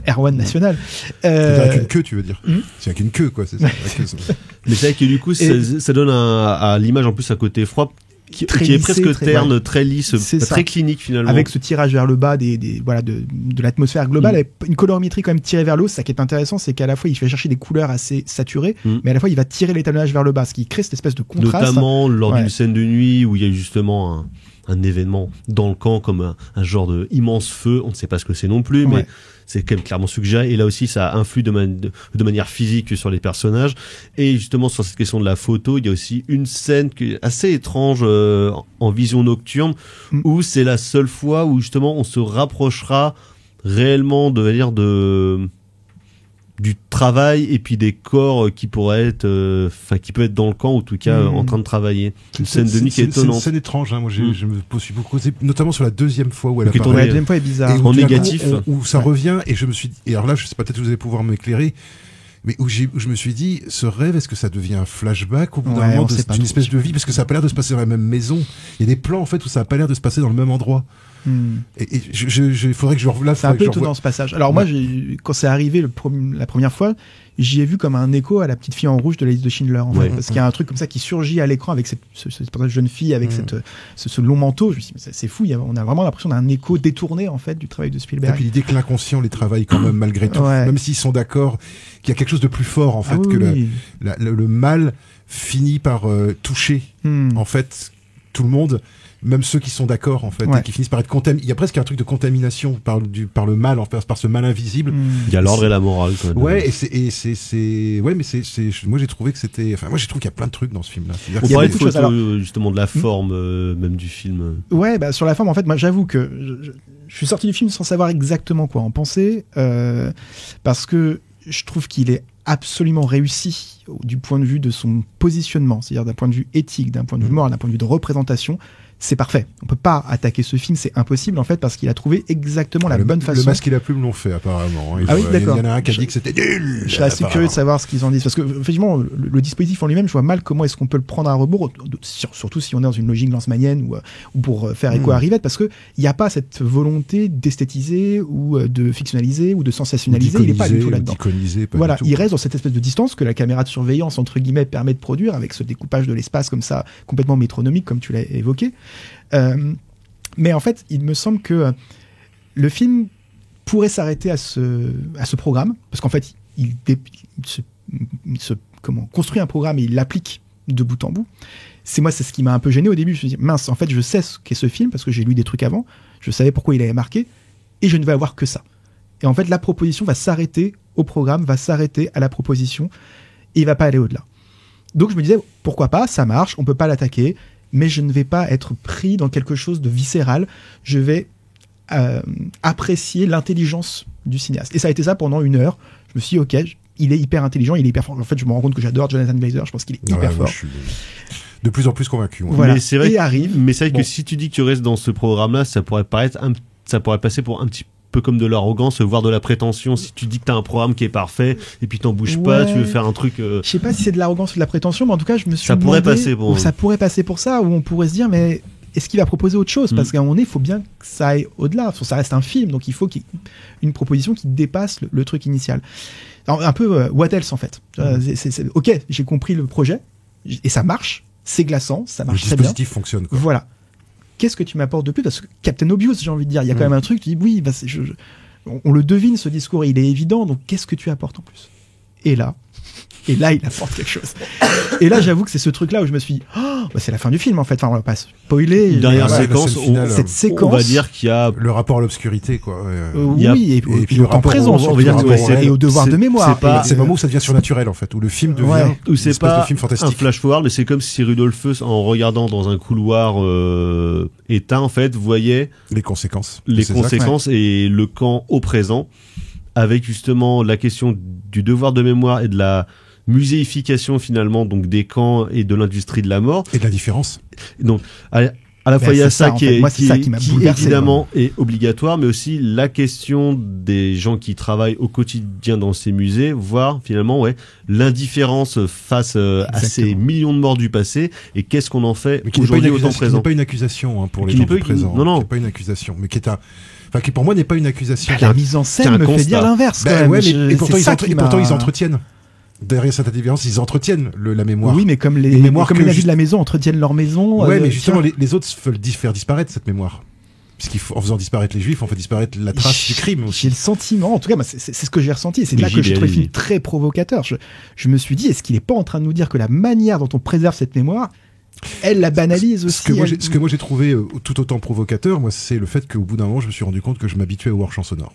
Erwan national. C'est avec une queue, tu veux dire. C'est avec une queue, quoi. C'est ça. Mais c'est vrai que du coup, ça donne à l'image en plus un côté froid qui est presque terne, très lisse, très clinique finalement. Avec ce tirage vers le bas de l'atmosphère globale, avec une colorimétrie quand même tirée vers le haut. Ça qui est intéressant, c'est qu'à la fois il va chercher des couleurs assez saturées, mais à la fois il va tirer l'étalonnage vers le bas, ce qui crée cette espèce de contraste. Notamment lors d'une scène de nuit où il y a justement un événement dans le camp, comme un genre de immense feu, on ne sait pas ce que c'est non plus, mais c'est quand même clairement suggéré, et là aussi ça influe de manière physique sur les personnages. Et justement sur cette question de la photo, il y a aussi une scène qui est assez étrange en vision nocturne, où c'est la seule fois où justement on se rapprochera réellement du travail et puis des corps qui pourraient être qui peut être dans le camp ou en tout cas en train de travailler. Une scène de nuit qui est étonnante. C'est une scène étrange, moi je me suis beaucoup causé, notamment sur la deuxième fois où elle apparaît. La deuxième fois est bizarre. En négatif. Où ça revient, et je me suis dit, et alors là je sais pas, peut-être que vous allez pouvoir m'éclairer, mais où je me suis dit, ce rêve, est-ce que ça devient un flashback au bout d'un moment d'une espèce de vie, parce que ça a pas l'air de se passer dans la même maison. Il y a des plans en fait où ça a pas l'air de se passer dans le même endroit. Et il faudrait que je relâche. C'est un peu étonnant ce passage. Alors moi, quand c'est arrivé la première fois, j'y ai vu comme un écho à la petite fille en rouge de la liste de Schindler, en fait, parce qu'il y a un truc comme ça qui surgit à l'écran avec cette jeune fille avec ce long manteau. Je me suis dit, c'est fou. On a vraiment l'impression d'un écho détourné en fait du travail de Spielberg. Et puis l'idée que l'inconscient les travaille quand même malgré tout, même s'ils sont d'accord qu'il y a quelque chose de plus fort en fait, le mal finit par toucher en fait tout le monde. Même ceux qui sont d'accord en fait, et qui finissent par être contaminés. Il y a presque un truc de contamination par le mal, en fait, par ce mal invisible. Il y a l'ordre et la morale quand même. Moi j'ai trouvé que c'était, moi j'ai trouvé qu'il y a plein de trucs dans ce film là. On parlait de photos, justement de la forme même du film. Ouais, sur la forme en fait, moi j'avoue que je suis sorti du film sans savoir exactement quoi en penser, parce que je trouve qu'il est absolument réussi du point de vue de son positionnement, c'est-à-dire d'un point de vue éthique, d'un point de vue moral, d'un point de vue de représentation. C'est parfait. On peut pas attaquer ce film, c'est impossible en fait, parce qu'il a trouvé exactement la bonne façon. Le Masque et la Plume l'ont fait apparemment. Oui, d'accord. Il y en a un qui a dit que c'était nul. Je suis assez curieux de savoir ce qu'ils en disent, parce que effectivement, le dispositif en lui-même, je vois mal comment est-ce qu'on peut le prendre à rebours, surtout si on est dans une logique lanzmannienne ou pour faire écho à Rivette, parce que il n'y a pas cette volonté d'esthétiser ou de fictionnaliser ou de sensationnaliser. Il n'est pas du tout là-dedans. Voilà, il reste dans cette espèce de distance que la caméra de surveillance entre guillemets permet de produire, avec ce découpage de l'espace comme ça, complètement métronomique, comme tu l'as évoqué. Mais en fait, il me semble que le film pourrait s'arrêter à ce programme, parce qu'en fait, il construit un programme et il l'applique de bout en bout. C'est ce qui m'a un peu gêné au début. Je me suis dit, mince, en fait, je sais ce qu'est ce film, parce que j'ai lu des trucs avant, je savais pourquoi il avait marqué, et je ne vais avoir que ça. Et en fait, la proposition va s'arrêter au programme, va s'arrêter à la proposition, et il va pas aller au-delà. Donc je me disais, pourquoi pas, ça marche, on peut pas l'attaquer, mais je ne vais pas être pris dans quelque chose de viscéral. Je vais apprécier l'intelligence du cinéaste. Et ça a été ça pendant 1 heure. Je me suis dit, ok, il est hyper intelligent, il est hyper fort. En fait, je me rends compte que j'adore Jonathan Glazer, je pense qu'il est hyper fort. Je suis de plus en plus convaincu. Voilà. Mais c'est vrai, mais c'est vrai que si tu dis que tu restes dans ce programme-là, ça pourrait passer pour un petit peu comme de l'arrogance, voire de la prétention. Si tu dis que t'as un programme qui est parfait et puis t'en bouges pas, tu veux faire un truc. Je sais pas si c'est de l'arrogance ou de la prétention, mais en tout cas, je me suis ça demandé, pourrait passer pour ça, où on pourrait se dire, mais est-ce qu'il va proposer autre chose? Parce qu'à un moment donné, il faut bien que ça aille au-delà. Ça reste un film, donc il faut qu'il y ait une proposition qui dépasse le truc initial. Alors, un peu what else en fait. Ok, j'ai compris le projet et ça marche, c'est glaçant, ça marche très bien. Le dispositif fonctionne. Quoi. Voilà. Qu'est-ce que tu m'apportes de plus? Parce que Captain Obvious, j'ai envie de dire, il y a quand même un truc. Tu dis oui, on le devine, ce discours, il est évident. Donc qu'est-ce que tu apportes en plus? Et là, il apporte quelque chose. Et là, j'avoue que c'est ce truc-là où je me suis dit, c'est la fin du film en fait. Enfin, on va pas spoiler. Une dernière séquence, cette séquence, on va dire qu'il y a le rapport à l'obscurité, quoi. Oui, et puis le temps présent, on va dire et au devoir de mémoire. C'est le moment où ça devient surnaturel en fait, où le film devient où c'est pas film fantastique. Un flash forward, mais c'est comme si Rudolphus, en regardant dans un couloir éteint, en fait, voyait les conséquences et le camp au présent, avec justement la question du devoir de mémoire et de la muséification finalement, donc des camps et de l'industrie de la mort et de la différence. Donc à la fois il y a ça qui évidemment est obligatoire, mais aussi la question des gens qui travaillent au quotidien dans ces musées, voire finalement l'indifférence face à ces millions de morts du passé, et qu'est-ce qu'on en fait aujourd'hui au temps présent. Qui n'est pas une accusation pour les gens du présent. Non. Qui n'est pas une accusation, mais qui est qui pour moi n'est pas une accusation. La mise en scène me fait dire l'inverse. Et pourtant ils entretiennent. Derrière cette indifférence, ils entretiennent la mémoire. Oui, mais comme les nazis de la maison entretiennent leur maison. Ouais, mais justement, les autres veulent faire disparaître cette mémoire. Puisqu'en faisant disparaître les juifs, on fait disparaître la trace du crime aussi. J'ai le sentiment, en tout cas, c'est ce que j'ai ressenti, et c'est là que je trouve le film très provocateur. Je me suis dit, est-ce qu'il est pas en train de nous dire que la manière dont on préserve cette mémoire, elle la banalise aussi? Ce que moi j'ai trouvé tout autant provocateur, moi, c'est le fait qu'au bout d'un moment, je me suis rendu compte que je m'habituais au hors-champ sonore.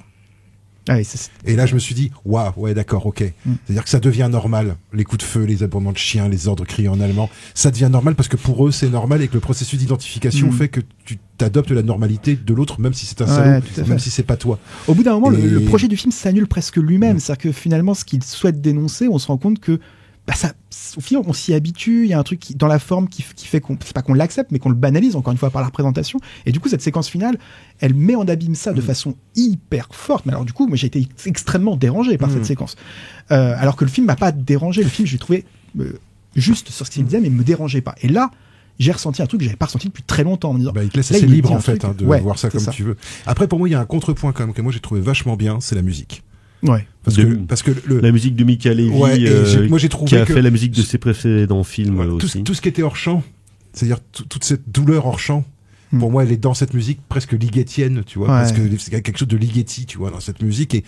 Et là, je me suis dit, waouh, ouais, d'accord, ok. C'est-à-dire que ça devient normal. Les coups de feu, les aboiements de chiens, les ordres criés en allemand, ça devient normal parce que pour eux, c'est normal et que le processus d'identification fait que tu t'adoptes la normalité de l'autre, même si c'est un salaud, même si c'est pas toi. Au bout d'un moment, le projet du film s'annule presque lui-même. C'est-à-dire que finalement, ce qu'il souhaite dénoncer, on se rend compte que au final, on s'y habitue. Il y a un truc dans la forme qui fait c'est pas qu'on l'accepte, mais qu'on le banalise encore une fois par la représentation. Et du coup, cette séquence finale, elle met en abîme ça de façon hyper forte. Mais alors du coup, moi, j'ai été extrêmement dérangé par cette séquence. Alors que le film m'a pas dérangé. Le film, je l'ai trouvé juste sur ce qu'il disait, mais il me dérangeait pas. Et là, j'ai ressenti un truc que j'avais pas ressenti depuis très longtemps. En me disant, il te laisse assez libre en fait de voir ça comme tu veux. Après, pour moi, il y a un contrepoint quand même que moi j'ai trouvé vachement bien, c'est la musique. Ouais. Parce que la musique de Mika Levi, moi j'ai trouvé qui a fait la musique de ses précédents films aussi. Tout ce qui était hors champ, c'est-à-dire toute cette douleur hors champ, pour moi elle est dans cette musique presque ligetienne, tu vois, parce que c'est quelque chose de Ligeti, tu vois, dans cette musique et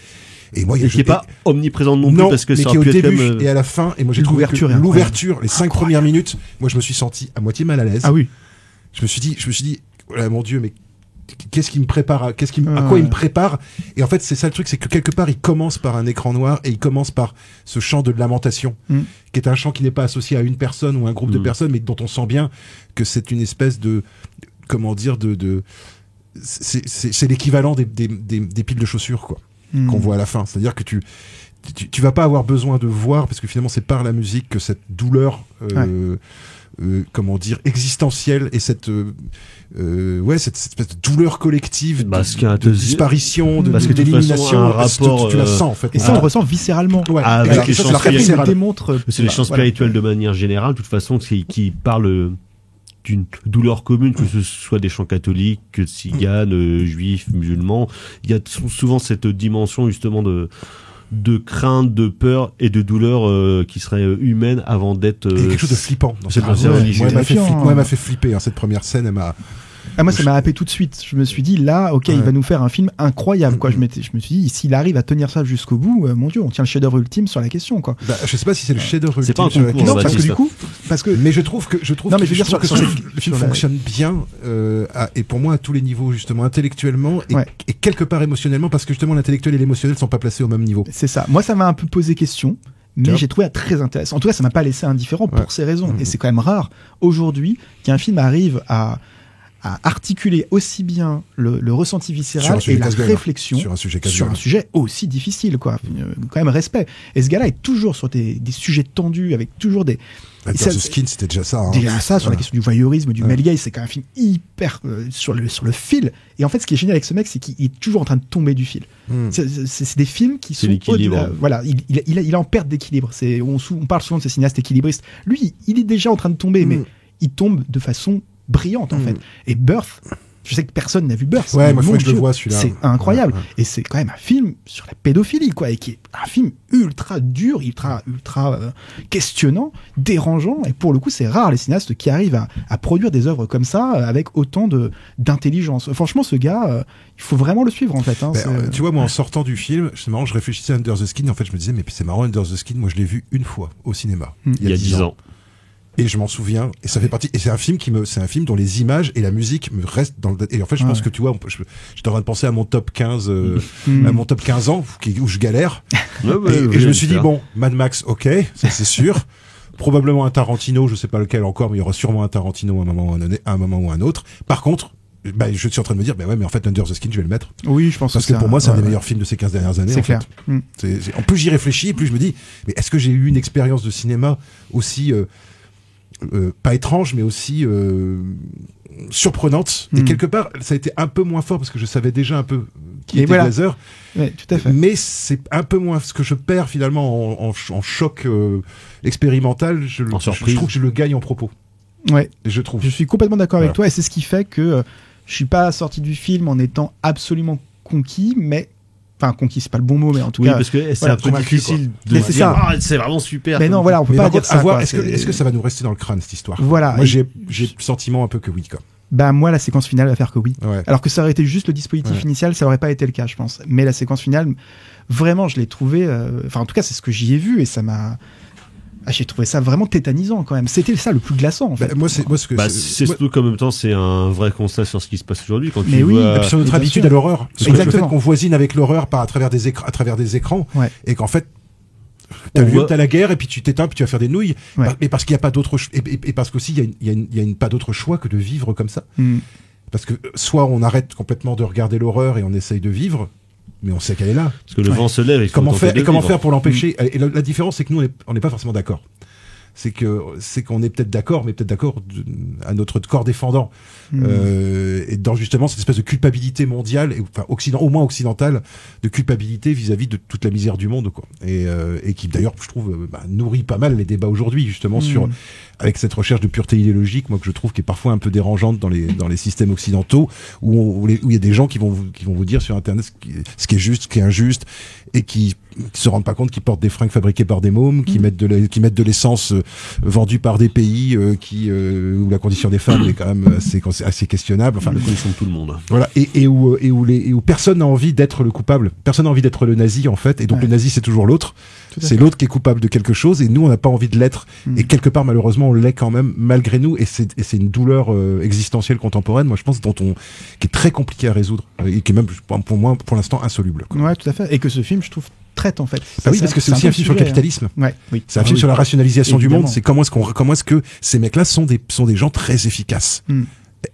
moi qui est pas omniprésente non plus, parce que mais ça qui est au début comme et à la fin, et moi j'ai trouvé l'ouverture, les 5 premières minutes, moi je me suis senti à moitié mal à l'aise. Ah oui. Je me suis dit, oh, mon Dieu, mais qu'est-ce qui me prépare à quoi il me prépare? Et en fait, c'est ça le truc, c'est que quelque part, il commence par un écran noir et il commence par ce chant de lamentation, qui est un chant qui n'est pas associé à une personne ou un groupe de personnes, mais dont on sent bien que c'est une espèce de, comment dire, c'est l'équivalent des piles de chaussures, quoi, qu'on voit à la fin. C'est-à-dire que tu vas pas avoir besoin de voir, parce que finalement, c'est par la musique que cette douleur, comment dire, existentielle et cette espèce de douleur collective, de disparition, d'élimination, tu la sens en fait. Et ça, on le ressent viscéralement. Avec les chants spirituels. C'est les chants spirituels de manière générale, de toute façon, qui parlent d'une douleur commune, que ce soit des chants catholiques, que tziganes, juifs, musulmans. Il y a souvent cette dimension justement de crainte, de peur et de douleur qui serait humaine avant d'être quelque chose de flippant dans cette religion. Moi, elle m'a fait flipper, cette première scène, elle m'a... moi, ça m'a happé tout de suite. Je me suis dit, là, ok, il va nous faire un film incroyable, quoi. Je me suis dit, s'il arrive à tenir ça jusqu'au bout, mon Dieu, on tient le chef-d'œuvre ultime sur la question, quoi. Je sais pas si c'est le chef-d'œuvre ultime. C'est pas un concours, non, parce que mais je trouve que le film fonctionne bien, et pour moi, à tous les niveaux, justement, intellectuellement et quelque part émotionnellement, parce que justement, l'intellectuel et l'émotionnel sont pas placés au même niveau. C'est ça. Moi, ça m'a un peu posé question. Mais j'ai trouvé ça très intéressant. En tout cas, ça m'a pas laissé indifférent pour ces raisons. Et c'est quand même rare aujourd'hui qu'un film arrive à articuler aussi bien le ressenti viscéral et la réflexion sur un sujet aussi difficile, quoi. Quand même respect. Et ce gars-là est toujours sur des sujets tendus, avec toujours des... Under the Skin, c'était déjà ça. Hein. Déjà ça, sur la question du voyeurisme, du male gaze, c'est quand même un film hyper sur le fil. Et en fait, ce qui est génial avec ce mec, c'est qu'il est toujours en train de tomber du fil. C'est des films qui sont voilà, il est en perte d'équilibre. On parle souvent de ces cinéastes équilibristes. Lui, il est déjà en train de tomber, mais il tombe de façon brillante, en fait. Et Birth, je sais que personne n'a vu Birth. Ouais, moi, je le vois, celui-là. C'est incroyable. Et c'est quand même un film sur la pédophilie, quoi, et qui est un film ultra dur, ultra questionnant, dérangeant. Et pour le coup, c'est rare les cinéastes qui arrivent à produire des œuvres comme ça, avec autant d'intelligence. Franchement, ce gars, il faut vraiment le suivre, en fait. Hein, tu vois, moi, en sortant du film, c'est marrant, je réfléchissais à Under the Skin, et en fait, je me disais, mais c'est marrant, Under the Skin, moi, je l'ai vu une fois au cinéma. Il y a 10 ans. Et je m'en souviens, et ça fait partie, et c'est un film dont les images et la musique me restent dans et en fait, je pense que tu vois, j'étais en train de penser à mon top 15, à mon top 15 ans, où je galère. Et je me suis dit, bon, Mad Max, ok, ça c'est sûr. Probablement un Tarantino, je sais pas lequel encore, mais il y aura sûrement un Tarantino à un moment ou un autre. Par contre, je suis en train de me dire, mais en fait, Under the Skin, je vais le mettre. Oui, je pense parce que pour moi, c'est un des meilleurs films de ces 15 dernières années. C'est clair. En plus, j'y réfléchis, plus je me dis, mais est-ce que j'ai eu une expérience de cinéma aussi, pas étrange, mais aussi surprenante. Et quelque part, ça a été un peu moins fort parce que je savais déjà un peu qui était Glazer. Ouais, tout à fait. Mais c'est un peu moins ce que je perds finalement en choc expérimental. Je trouve que je le gagne en propos. Ouais. Je trouve. Je suis complètement d'accord avec toi, et c'est ce qui fait que je suis pas sorti du film en étant absolument conquis, mais enfin, conquis, c'est pas le bon mot, mais en tout cas. Oui, parce que c'est un peu difficile de dire, ça. C'est vraiment super. Mais non, voilà, on peut pas dire ça. Est-ce que ça va nous rester dans le crâne, cette histoire? Voilà. Moi, j'ai le sentiment un peu que oui, quoi. Bah, moi, la séquence finale va faire que oui. Ouais. Alors que ça aurait été juste le dispositif initial, ça aurait pas été le cas, je pense. Mais la séquence finale, vraiment, je l'ai trouvé, enfin, en tout cas, c'est ce que j'y ai vu, et ça m'a, j'ai trouvé ça vraiment tétanisant quand même. C'était ça le plus glaçant, en fait. C'est surtout qu'en même temps, c'est un vrai constat sur ce qui se passe aujourd'hui. Quand mais tu vois... et puis sur notre habitude à l'horreur. Le fait qu'on voisine avec l'horreur à travers des écrans, et qu'en fait, t'as la guerre, et puis tu t'éteins, puis tu vas faire des nouilles. Mais parce qu'il n'y a pas d'autre et parce qu'aussi, il y a pas d'autre choix que de vivre comme ça. Parce que soit on arrête complètement de regarder l'horreur et on essaye de vivre, mais on sait qu'elle est là. Parce que le vent se lève. Comment faire pour l'empêcher? Et la différence, c'est que nous, on n'est pas forcément d'accord. C'est qu'on est peut-être d'accord, mais peut-être d'accord à notre corps défendant. Et dans justement cette espèce de culpabilité mondiale, au moins occidentale, de culpabilité vis-à-vis de toute la misère du monde, quoi. Et qui d'ailleurs, je trouve, nourrit pas mal les débats aujourd'hui, justement, avec cette recherche de pureté idéologique, moi, que je trouve qui est parfois un peu dérangeante dans les systèmes occidentaux, où il y a des gens qui vont vous dire sur Internet ce qui est juste, ce qui est injuste, et qui se rendent pas compte qu'ils portent des fringues fabriquées par des mômes, qui mettent de l'essence vendue par des pays où la condition des femmes est quand même assez questionnable. Enfin, la condition de tout le monde. Voilà, et où personne n'a envie d'être le coupable, personne n'a envie d'être le nazi, en fait, et donc le nazi, c'est toujours l'autre. C'est l'autre qui est coupable de quelque chose, et nous, on n'a pas envie de l'être. Et quelque part, malheureusement, on l'est quand même malgré nous, et c'est une douleur existentielle contemporaine, moi je pense, qui est très compliquée à résoudre, et qui est même pour moi pour l'instant insoluble, quoi. Ouais, tout à fait. Et que ce film, je trouve, traite en fait. Oui, parce que c'est aussi un film sur le capitalisme. C'est un film sur la rationalisation du monde. C'est comment est-ce que ces mecs-là sont des gens très efficaces.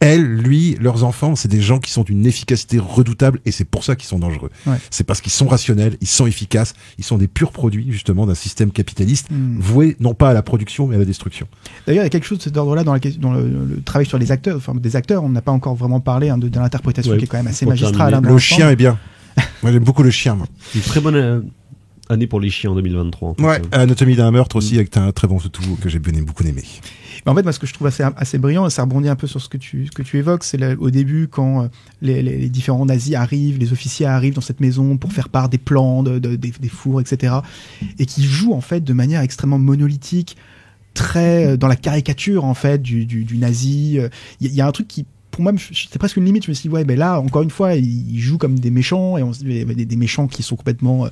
Elle, lui, leurs enfants, c'est des gens qui sont d'une efficacité redoutable, et c'est pour ça qu'ils sont dangereux. C'est parce qu'ils sont rationnels, ils sont efficaces, ils sont des purs produits justement d'un système capitaliste voué non pas à la production mais à la destruction. D'ailleurs, il y a quelque chose de cet ordre-là dans le travail sur les acteurs, enfin des acteurs. On n'a pas encore vraiment parlé de l'interprétation qui est quand même assez magistrale. Le chien est bien. Moi, j'aime beaucoup le chien. Moi. Une très bonne année pour les chiens en 2023. Ouais, Anatomie d'un meurtre aussi, avec un très bon toutou que j'ai beaucoup aimé. En fait, moi, ce que je trouve assez brillant, et ça rebondit un peu sur ce que tu évoques, c'est au début, quand les différents nazis arrivent, les officiers arrivent dans cette maison pour faire part des plans, des fours, etc., et qui jouent, en fait, de manière extrêmement monolithique, très dans la caricature, en fait, du nazi. Il y a un truc qui, pour moi, c'est presque une limite. Je me suis dit, ben là, encore une fois, ils jouent comme des méchants, et on se dit, des méchants qui sont complètement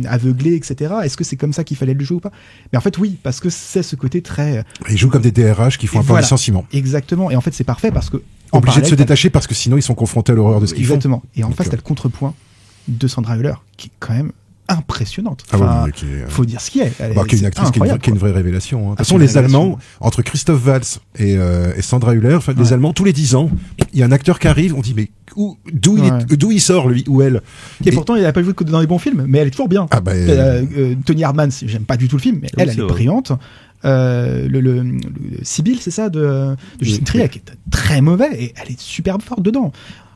aveuglés, etc. Est-ce que c'est comme ça qu'il fallait le jouer ou pas? Mais en fait, oui, parce que c'est ce côté très... Ils jouent comme des DRH qui font un peu de licenciement. Exactement. Et en fait, c'est parfait parce que... Obligés de se détacher parce que sinon, ils sont confrontés à l'horreur de ce qu'ils font. Exactement. Et en face, t'as le contrepoint de Sandra Hüller, qui est quand même impressionnante. Ah Enfin, oui, qui est, faut dire ce qui est. Elle qui est une actrice qui est une vraie révélation. Hein. De toute façon, les Allemands, entre Christophe Waltz et Sandra Hüller, enfin, les Allemands, tous les 10 ans, il y a un acteur qui arrive, on dit mais d'où il sort lui ou elle. Et pourtant, il n'a pas joué que dans les bons films, mais elle est toujours bien. Ah bah, Tony Hardman, j'aime pas du tout le film, mais elle est brillante. Le Sibylle, c'est ça, de Justine Triet, qui est très mauvais, et elle est super forte dedans.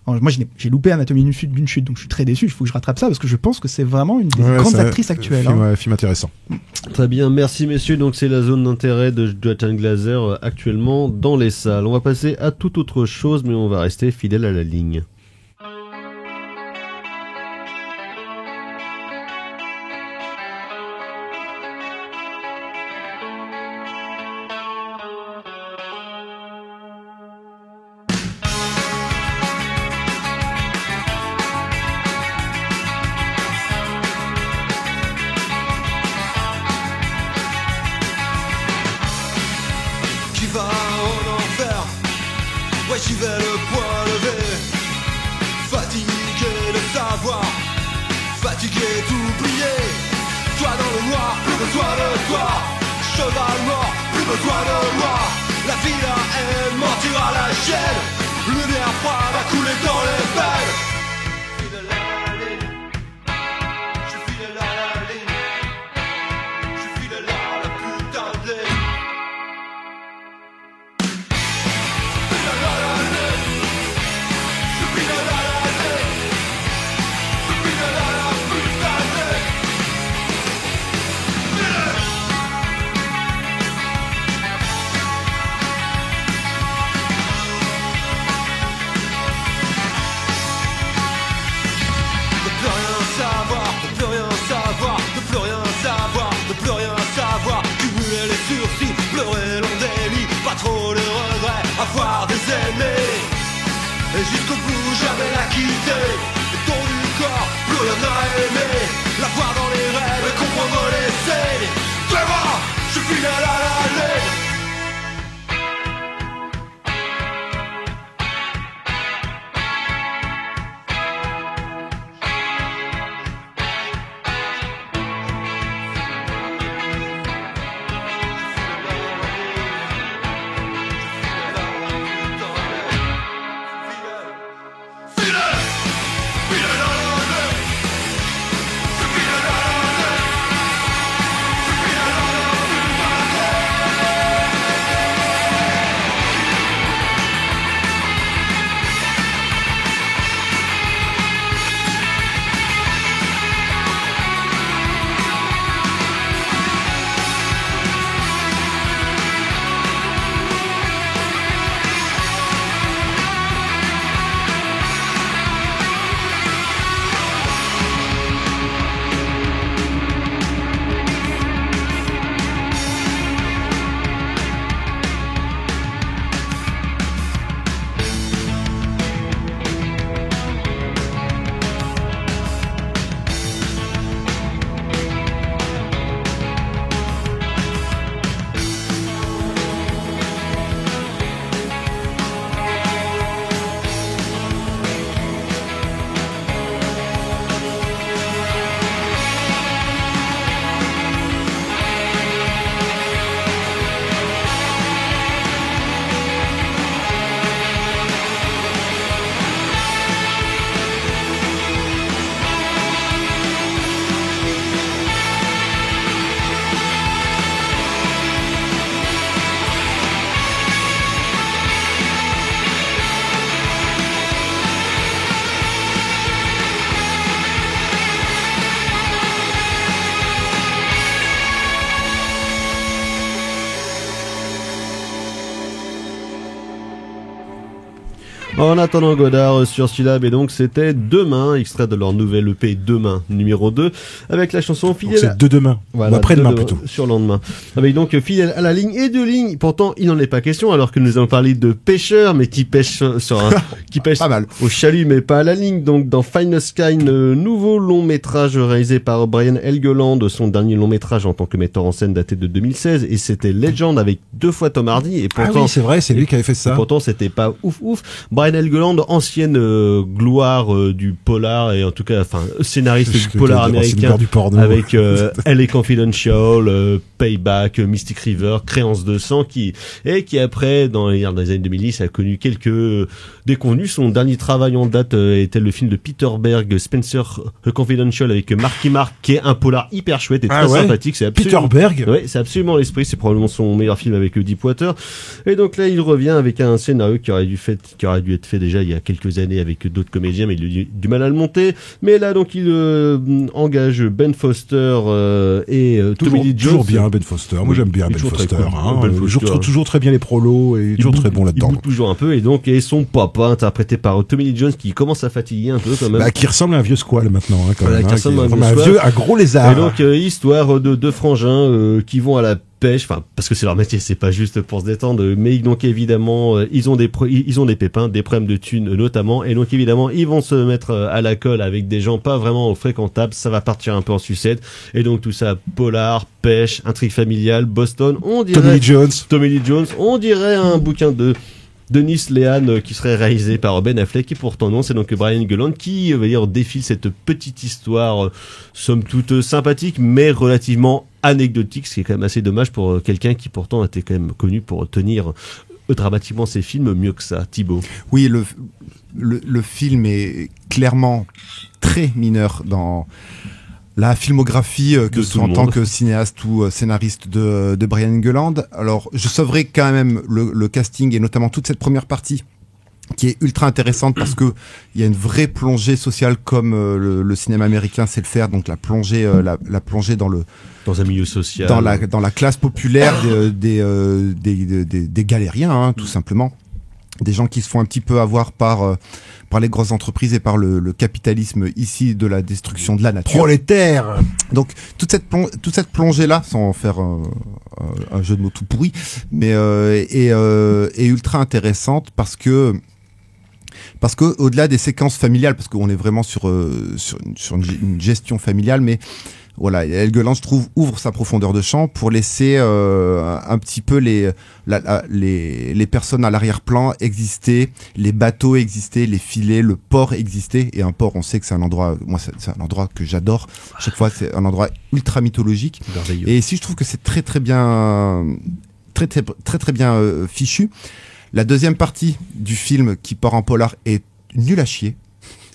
Alors, moi, j'ai loupé Anatomie d'une chute, donc je suis très déçu. Il faut que je rattrape ça parce que je pense que c'est vraiment une des grandes actrices actuelles. Film intéressant. Très bien, merci messieurs. Donc c'est la zone d'intérêt de Jonathan Glazer actuellement dans les salles. On va passer à toute autre chose, mais on va rester fidèle à la ligne. J'y vais le poing levé, fatigué de savoir, fatigué d'oublier. Toi dans le noir, plus besoin de toi. Cheval mort, plus besoin de moi. La vie là est mentir à la chienne. Le nerf froid va couler dans les veines. Fidèle à la ligne, je suis fidèle à la ligne, je suis fidèle à la putain de ligne. Pleurer long des lits, pas trop de regrets, avoir des ennemis. Et jusqu'au bout jamais la quitter. Le ton du corps, plus rien à aimer. La voir dans les rêves et comprendre les scènes. Fais voir, je suis fidèle à la ligne. En attendant Godard sur Syllab, et donc c'était Demain, extrait de leur nouvelle EP Demain numéro 2, avec la chanson Fidèle. Donc c'est de demain, voilà, ou après-demain plutôt. Sur lendemain. Avec donc Fidèle à la ligne et de ligne. Pourtant, il n'en est pas question, alors que nous allons parler de pêcheurs, mais qui pêchent sur un, qui pêchent pas mal au chalut, mais pas à la ligne. Donc dans Final Sky, nouveau long métrage réalisé par Brian Helgeland, son dernier long métrage en tant que metteur en scène daté de 2016, et c'était Legend avec 2 fois Tom Hardy, et pourtant. Ah oui, c'est vrai, c'est lui qui avait fait ça. Pourtant, c'était pas ouf. Brian Helgeland, ancienne gloire du polar et en tout cas, enfin scénariste du polar américain avec LA Confidential, Payback, Mystic River, Créance de sang, qui après dans les années 2010 a connu quelques déconvenus. Son dernier travail en date était le film de Peter Berg, Spencer Confidential, avec Marky Mark, qui est un polar hyper chouette et très sympathique. C'est absolument, Peter Berg. Ouais, c'est absolument l'esprit. C'est probablement son meilleur film avec Deepwater. Et donc là, il revient avec un scénario qui aurait dû être fait déjà il y a quelques années avec d'autres comédiens, mais il a du mal à le monter. Mais là, donc, il engage Ben Foster et Tommy Lee Jones. Toujours bien Ben Foster. Moi, j'aime bien Ben Foster. Je trouve toujours très bien les prolos et toujours très bon là-dedans. Il bouge toujours un peu et son papa interprété par Tommy Lee Jones qui commence à fatiguer un peu quand même. Qui ressemble à un vieux squal maintenant, quand voilà, même. Qui ressemble à un gros lézard. Et donc histoire de deux frangins qui vont à la pêche, enfin parce que c'est leur métier, c'est pas juste pour se détendre, mais donc évidemment ils ont des pépins, des problèmes de thunes notamment, et donc évidemment ils vont se mettre à la colle avec des gens pas vraiment fréquentables, ça va partir un peu en sucette, et donc tout ça, polar, pêche, intrigue familiale, Boston, on dirait Tommy Lee Jones, on dirait un bouquin de Denis Lehan qui serait réalisé par Ben Affleck, et pourtant non, c'est donc Brian Helgeland qui défile cette petite histoire somme toute sympathique mais relativement anecdotique, ce qui est quand même assez dommage pour quelqu'un qui pourtant était quand même connu pour tenir dramatiquement ses films mieux que ça. Thibaut. Oui, le film est clairement très mineur dans la filmographie, que ce soit en tant que cinéaste ou scénariste de Brian Helgeland. Alors, je sauverai quand même le casting et notamment toute cette première partie qui est ultra intéressante parce que il y a une vraie plongée sociale comme le cinéma américain sait le faire, donc la plongée dans un milieu social, dans la classe populaire des galériens, tout simplement, des gens qui se font un petit peu avoir par les grosses entreprises et par le capitalisme ici de la destruction de la nature. Prolétaire. Donc toute cette plongée là, sans faire un jeu de mots tout pourri, mais est ultra intéressante parce que au-delà des séquences familiales, parce qu'on est vraiment sur une gestion familiale, mais voilà, Helgeland, je trouve, ouvre sa profondeur de champ pour laisser un petit peu les personnes à l'arrière-plan exister, les bateaux exister, les filets, le port exister. Et un port, on sait que c'est un endroit, moi c'est un endroit que j'adore. À chaque fois, c'est un endroit ultra mythologique. Et ici, je trouve que c'est très bien fichu. La deuxième partie du film qui part en polar est nulle à chier.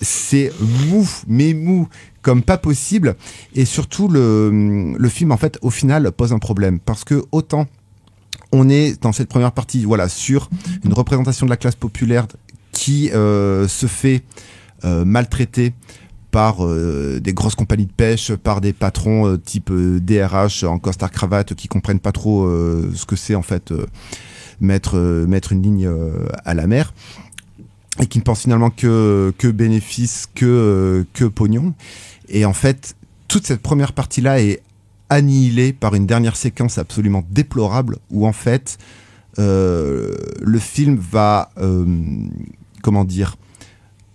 C'est mou comme pas possible, et surtout le film en fait au final pose un problème parce que autant on est dans cette première partie sur une représentation de la classe populaire qui se fait maltraiter par des grosses compagnies de pêche, par des patrons type DRH en costard cravate qui comprennent pas trop ce que c'est en fait mettre une ligne à la mer, et qui ne pense finalement que bénéfice, que pognon. Et en fait, toute cette première partie-là est annihilée par une dernière séquence absolument déplorable où en fait, le film va,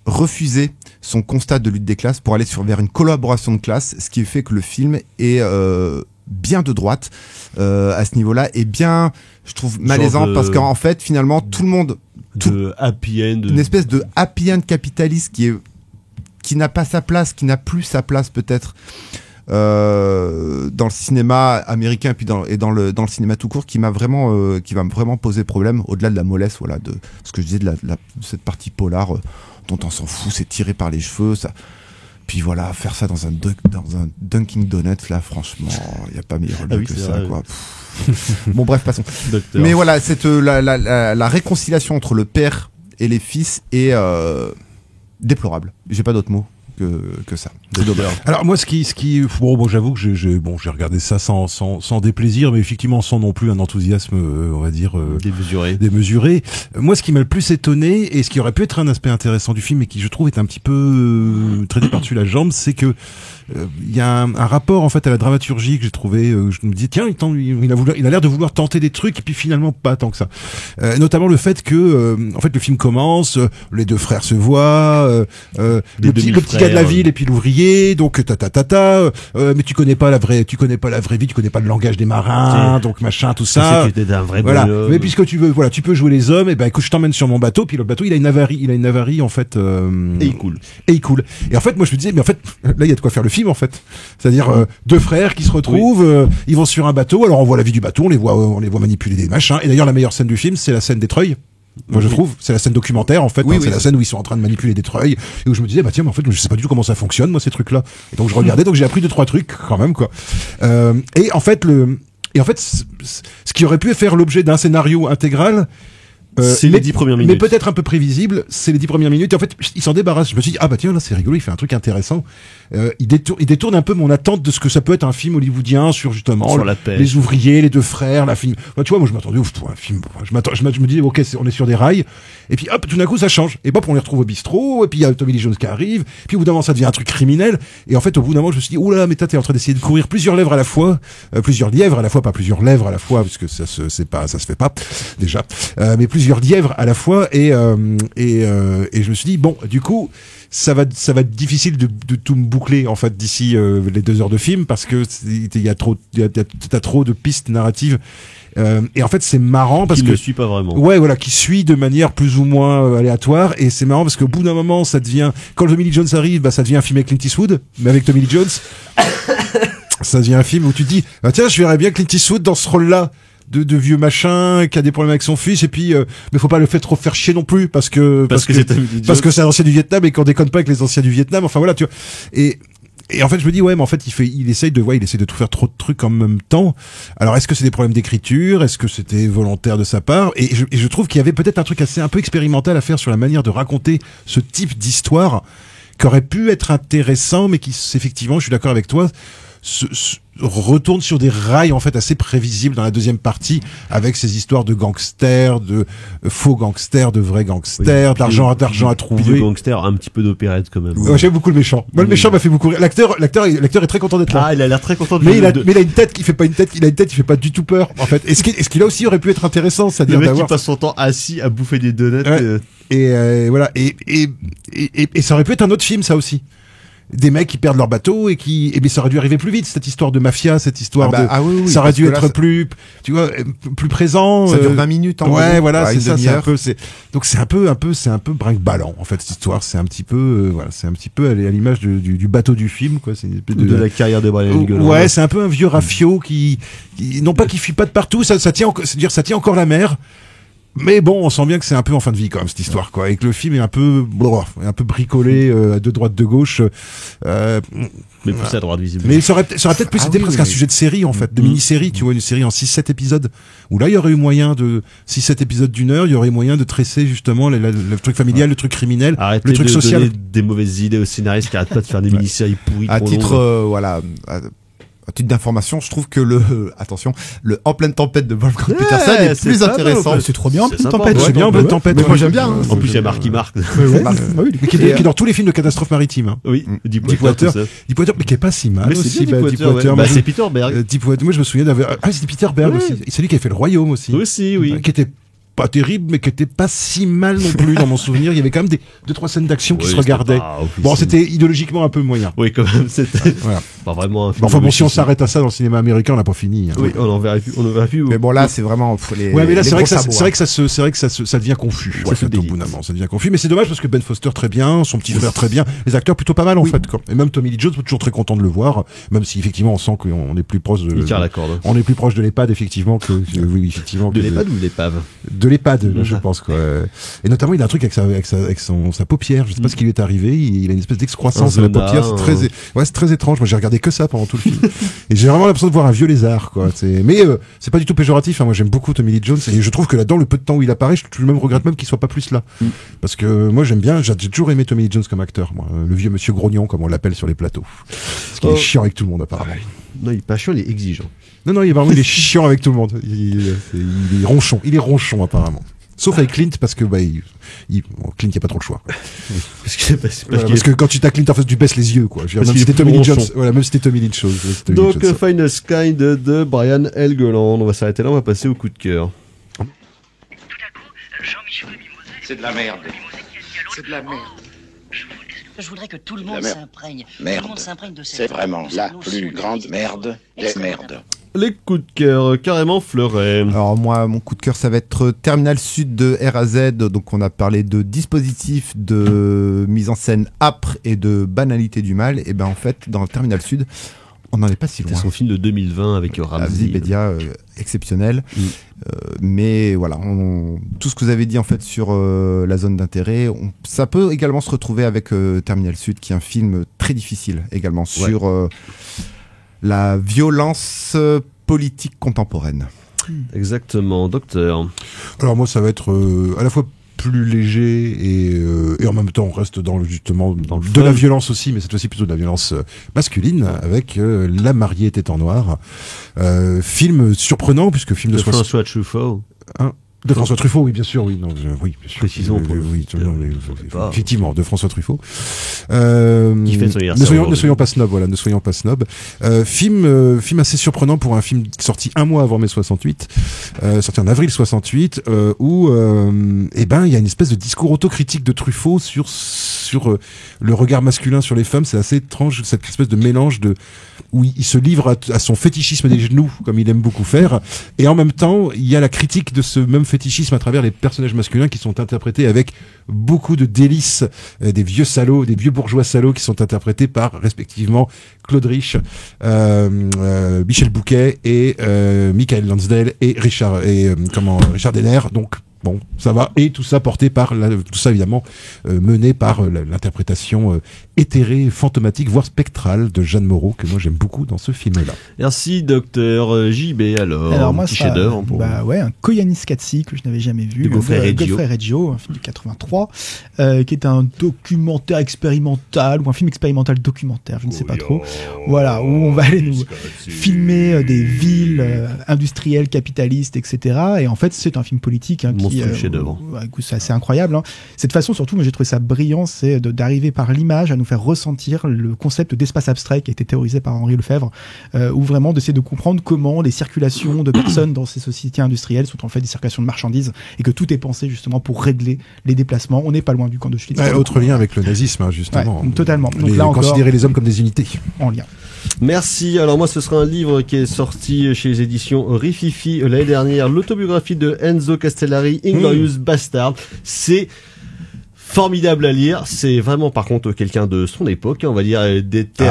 refuser son constat de lutte des classes pour aller vers une collaboration de classes, ce qui fait que le film est bien de droite à ce niveau-là, et bien, je trouve, malaisant parce qu'en fait, finalement, tout le monde... happy end. Une espèce de happy end capitaliste qui n'a pas sa place, qui n'a plus sa place peut-être dans le cinéma américain et dans le cinéma tout court, qui va me vraiment poser problème au-delà de la mollesse, de ce que je disais de cette partie polar dont on s'en fout, c'est tiré par les cheveux, ça. Puis voilà, faire ça dans un Dunkin' Donuts, là, franchement, il n'y a pas meilleur lieu que ça, quoi. Bon, bref, passons. Docteur. Mais voilà, la réconciliation entre le père et les fils est déplorable. J'ai pas d'autre mot que ça. Alors moi, j'avoue que j'ai regardé ça sans déplaisir, mais effectivement sans non plus un enthousiasme, on va dire démesuré. Moi, ce qui m'a le plus étonné et ce qui aurait pu être un aspect intéressant du film, et qui je trouve est un petit peu traité par-dessus la jambe, c'est que il y a un rapport en fait à la dramaturgie que j'ai trouvé. Je me dis tiens, il a l'air de vouloir tenter des trucs et puis finalement pas tant que ça. Notamment le fait que en fait le film commence, les deux frères se voient, le petit gars de la ville et puis l'ouvrier, donc mais tu connais pas la vraie vie, tu connais pas le langage des marins, donc machin tout ça. C'était un vrai voilà. bonhomme. Mais puisque tu veux, voilà, tu peux jouer les hommes, et ben écoute, je t'emmène sur mon bateau, puis le bateau il a une avarie en fait. Et il coule. Et en fait moi je me disais mais en fait là il y a de quoi faire le film en fait. C'est-à-dire deux frères qui se retrouvent, ils vont sur un bateau, alors on voit la vie du bateau, on les voit manipuler des machins. Et d'ailleurs la meilleure scène du film c'est la scène des treuils. Moi je trouve, c'est la scène documentaire en fait, c'est la scène où ils sont en train de manipuler des treuils et où je me disais bah tiens mais en fait je sais pas du tout comment ça fonctionne moi ces trucs là. Et donc je regardais, donc j'ai appris 2-3 trucs quand même quoi. Et en fait ce qui aurait pu faire l'objet d'un scénario intégral, c'est les 10 premières minutes. Mais peut-être un peu prévisible, c'est les 10 premières minutes. Et en fait, il s'en débarrasse. Je me suis dit, ah bah tiens, là c'est rigolo, il fait un truc intéressant. Il détourne un peu mon attente de ce que ça peut être un film hollywoodien sur justement les ouvriers, les deux frères, la film. Enfin, tu vois, moi je m'attendais un film. Je me dis, ok, on est sur des rails. Et puis hop, tout d'un coup ça change. Et hop, on les retrouve au bistrot. Et puis il y a Tommy Lee Jones qui arrive. Puis au bout d'un moment ça devient un truc criminel. Et en fait, au bout d'un moment, je me suis dit, oula, mais t'es en train d'essayer de courir plusieurs lièvres à la fois, pas plusieurs lèvres à la fois, parce que ça se fait pas déjà. Mais plusieurs lièvres à la fois et je me suis dit bon du coup ça va être difficile de tout me boucler en fait d'ici les 2 heures de film parce que t'as trop de pistes narratives et en fait c'est marrant parce que ne suit pas vraiment. Ouais voilà, qui suit de manière plus ou moins aléatoire et c'est marrant parce qu'au bout d'un moment ça devient, quand Tommy Lee Jones arrive, bah ça devient un film avec Clint Eastwood mais avec Tommy Lee Jones. Ça devient un film où tu te dis ah tiens je verrais bien Clint Eastwood dans ce rôle-là. De vieux machin qui a des problèmes avec son fils et puis mais faut pas le faire trop faire chier non plus parce que c'est un ancien du Vietnam et qu'on déconne pas avec les anciens du Vietnam, enfin voilà tu vois, et en fait je me dis ouais mais en fait il essaye de tout faire trop de trucs en même temps. Alors est-ce que c'est des problèmes d'écriture, est-ce que c'était volontaire de sa part, et je trouve qu'il y avait peut-être un truc assez un peu expérimental à faire sur la manière de raconter ce type d'histoire qui aurait pu être intéressant mais qui effectivement je suis d'accord avec toi retourne sur des rails en fait assez prévisibles dans la deuxième partie avec ces histoires de gangsters, de faux gangsters, de vrais gangsters, d'argent à trouver. De gangsters, un petit peu d'opérette quand même. Ouais, j'aime beaucoup le méchant. Moi le méchant m'a fait beaucoup rire. L'acteur est très content d'être là. Ah, il a l'air très content de mais il a une tête qui fait pas une tête, il a une tête qui fait pas du tout peur en fait. Est-ce qu'il a aussi aurait pu être intéressant, c'est-à-dire le mec qui passe son temps assis à bouffer des donuts voilà et ça aurait pu être un autre film ça aussi. Des mecs qui perdent leur bateau et mais ça aurait dû arriver plus vite cette histoire de mafia, cette histoire ça aurait dû être plus présent. Ça dure 20 minutes en ouais voilà c'est ça, donc c'est un peu brinque-ballant en fait cette histoire, c'est un petit peu à l'image du bateau du film quoi, c'est de la carrière de Brian Englund. Ouais, c'est un peu un vieux rafio qui non pas qui fuit pas de partout, ça tient encore la mer. Mais bon, on sent bien que c'est un peu en fin de vie quand même cette histoire quoi, et que le film est un peu bricolé de droite de gauche. Mais poussé à droite visiblement. Mais ça aurait peut-être plus été presque un sujet de série en fait, de mini-série, tu vois, une série en 6-7 épisodes. Où là il y aurait eu moyen de 6-7 épisodes d'une heure, il y aurait moyen de tresser justement le truc familial, le truc criminel, le truc social. Donner des mauvaises idées aux scénaristes qui arrêtent pas de faire des mini-séries pourries. À titre à titre d'information, je trouve que le En pleine tempête de Wolfgang Petersen est plus intéressant. C'est trop bien En pleine tempête. C'est bien En pleine tempête. Moi j'aime bien. En plus il y a Marky Mark. Qui est dans tous les films de catastrophe maritime. Oui. Deepwater, mais qui est pas si mal. Mais c'est Deepwater. C'est Peter Berg. Deepwater. Moi je me souviens c'était Peter Berg aussi. C'est lui qui a fait Le Royaume aussi. Aussi oui. Qui était pas terrible mais qui était pas si mal non plus dans mon souvenir. Il y avait quand même 2-3 scènes d'action qui se regardaient. Bon, c'était idéologiquement un peu moyen. Oui, quand même, c'était pas vraiment un film. Enfin bon, si on s'arrête à ça dans le cinéma américain, on n'a pas fini. Oui, on en verra plus. Mais bon, là, c'est vraiment ouais, mais là, c'est vrai que ça devient confus. Au bout d'un moment, ça devient confus. Mais c'est dommage parce que Ben Foster très bien, son petit frère très bien, les acteurs plutôt pas mal en fait. Et même Tommy Lee Jones, toujours très content de le voir, même si effectivement on sent qu'on est plus proche de. Il tire la corde. On est plus proche de l'EHPAD effectivement que oui effectivement. De l'EHPAD ou de l'épave? De l'EHPAD, je pense quoi. Et notamment il a un truc avec sa paupière, je sais pas ce qui lui est arrivé, il a une espèce d'excroissance de la paupière, c'est très étrange. Moi j'ai regardé que ça pendant tout le film et j'ai vraiment l'impression de voir un vieux lézard quoi. Mais c'est pas du tout péjoratif, moi j'aime beaucoup Tommy Lee Jones et je trouve que là dans le peu de temps où il apparaît, je même regrette même qu'il soit pas plus là. Parce que moi j'ai toujours aimé Tommy Lee Jones comme acteur, moi, le vieux monsieur grognon comme on l'appelle sur les plateaux. Parce qu'il est chiant avec tout le monde apparemment. Non, il est pas chiant, il est exigeant. Non, il est chiant avec tout le monde. Il est ronchon apparemment. Sauf avec Clint, parce que Clint, il n'y a pas trop le choix. Parce que quand tu t'as Clint en face, tu baisses les yeux, quoi. Même si c'était Tommy Lee Jones. Voilà, même si c'était Tommy Lee Jones. Donc, Finest Kind de Brian Helgeland. On va s'arrêter là, on va passer au coup de cœur. C'est de la merde. C'est de la merde. Je voudrais que tout le monde s'imprègne. Merde. Tout le monde s'imprègne de cette C'est vraiment la plus grande merde des merdes. Les coups de cœur, carrément Fleuret. Alors moi, mon coup de cœur, ça va être Terminal Sud de R à Z. Donc on a parlé de dispositifs, de mise en scène âpre et de banalité du mal. Et ben en fait, dans Terminal Sud, on n'en est pas si loin. C'est son film de 2020 avec Ramsey. Wikipédia exceptionnel. Mais voilà, tout ce que vous avez dit en fait sur la zone d'intérêt, ça peut également se retrouver avec Terminal Sud, qui est un film très difficile également sur la violence politique contemporaine. Exactement, docteur. Alors moi, ça va être à la fois plus léger et en même temps on reste dans de la violence aussi, mais cette fois-ci plutôt de la violence masculine avec La mariée était en noir, film surprenant puisque film de François Truffaut. De François Truffaut, oui, bien sûr, oui, non, oui, bien sûr. Précisons pour effectivement, de François Truffaut. Qui fait son anniversaire. Ne soyons pas snobs, voilà, ne soyons pas snobs. Film assez surprenant pour un film sorti un mois avant mai 68, sorti en avril 68, où, il y a une espèce de discours autocritique de Truffaut sur le regard masculin sur les femmes. C'est assez étrange, cette espèce de mélange où il se livre à son fétichisme des genoux, comme il aime beaucoup faire, et en même temps, il y a la critique de ce même fétichisme à travers les personnages masculins qui sont interprétés avec beaucoup de délices, des vieux salauds, des vieux bourgeois salauds qui sont interprétés par, respectivement, Claude Rich, Michel Bouquet et Michael Lansdale et Richard Denner. Donc, bon, ça va. Et tout ça porté par, tout ça évidemment, mené par l'interprétation éthérée, fantomatique, voire spectrale de Jeanne Moreau, que moi j'aime beaucoup dans ce film-là. Merci, docteur JB. Alors moi, petit chef-d'œuvre. Un Koyaanisqatsi que je n'avais jamais vu. Godfrey Reggio, un film de 83, qui est un documentaire expérimental, ou un film expérimental documentaire, je ne sais pas trop. Voilà, où on va aller nous filmer des villes industrielles, capitalistes, etc. Et en fait, c'est un film politique, chef-d'œuvre. C'est assez incroyable. Cette façon, surtout, mais j'ai trouvé ça brillant, c'est d'arriver par l'image à nous faire ressentir le concept d'espace abstrait qui a été théorisé par Henri Lefebvre, ou vraiment d'essayer de comprendre comment les circulations de personnes dans ces sociétés industrielles sont en fait des circulations de marchandises, et que tout est pensé justement pour régler les déplacements. On n'est pas loin du camp d'Auschwitz. Autre lien avec le nazisme, justement. Totalement. Donc là encore, considérer les hommes comme des unités. En lien. Merci. Alors moi, ce sera un livre qui est sorti chez les éditions Rififi l'année dernière, l'autobiographie de Enzo Castellari, Inglorious Bastard. C'est formidable à lire. C'est vraiment, par contre, quelqu'un de son époque, on va dire,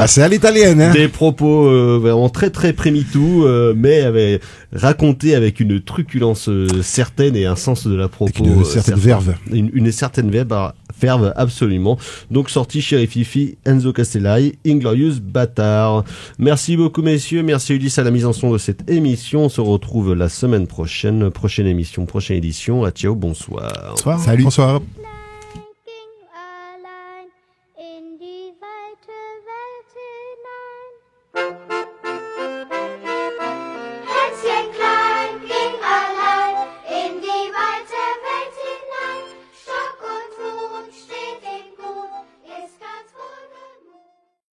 c'est à l'italienne, hein. Des propos vraiment très très primitou, mais raconté avec une truculence certaine et un sens de la propos, une certaine verve, une certaine verve absolument. Donc sorti chez Rififi, Enzo Castellari, Inglorious Bastard. Merci beaucoup messieurs, merci Ulysse à la mise en son de cette émission. On se retrouve la semaine prochaine, prochaine émission, prochaine édition. À ciao, bonsoir. Bonsoir. Salut. Bonsoir.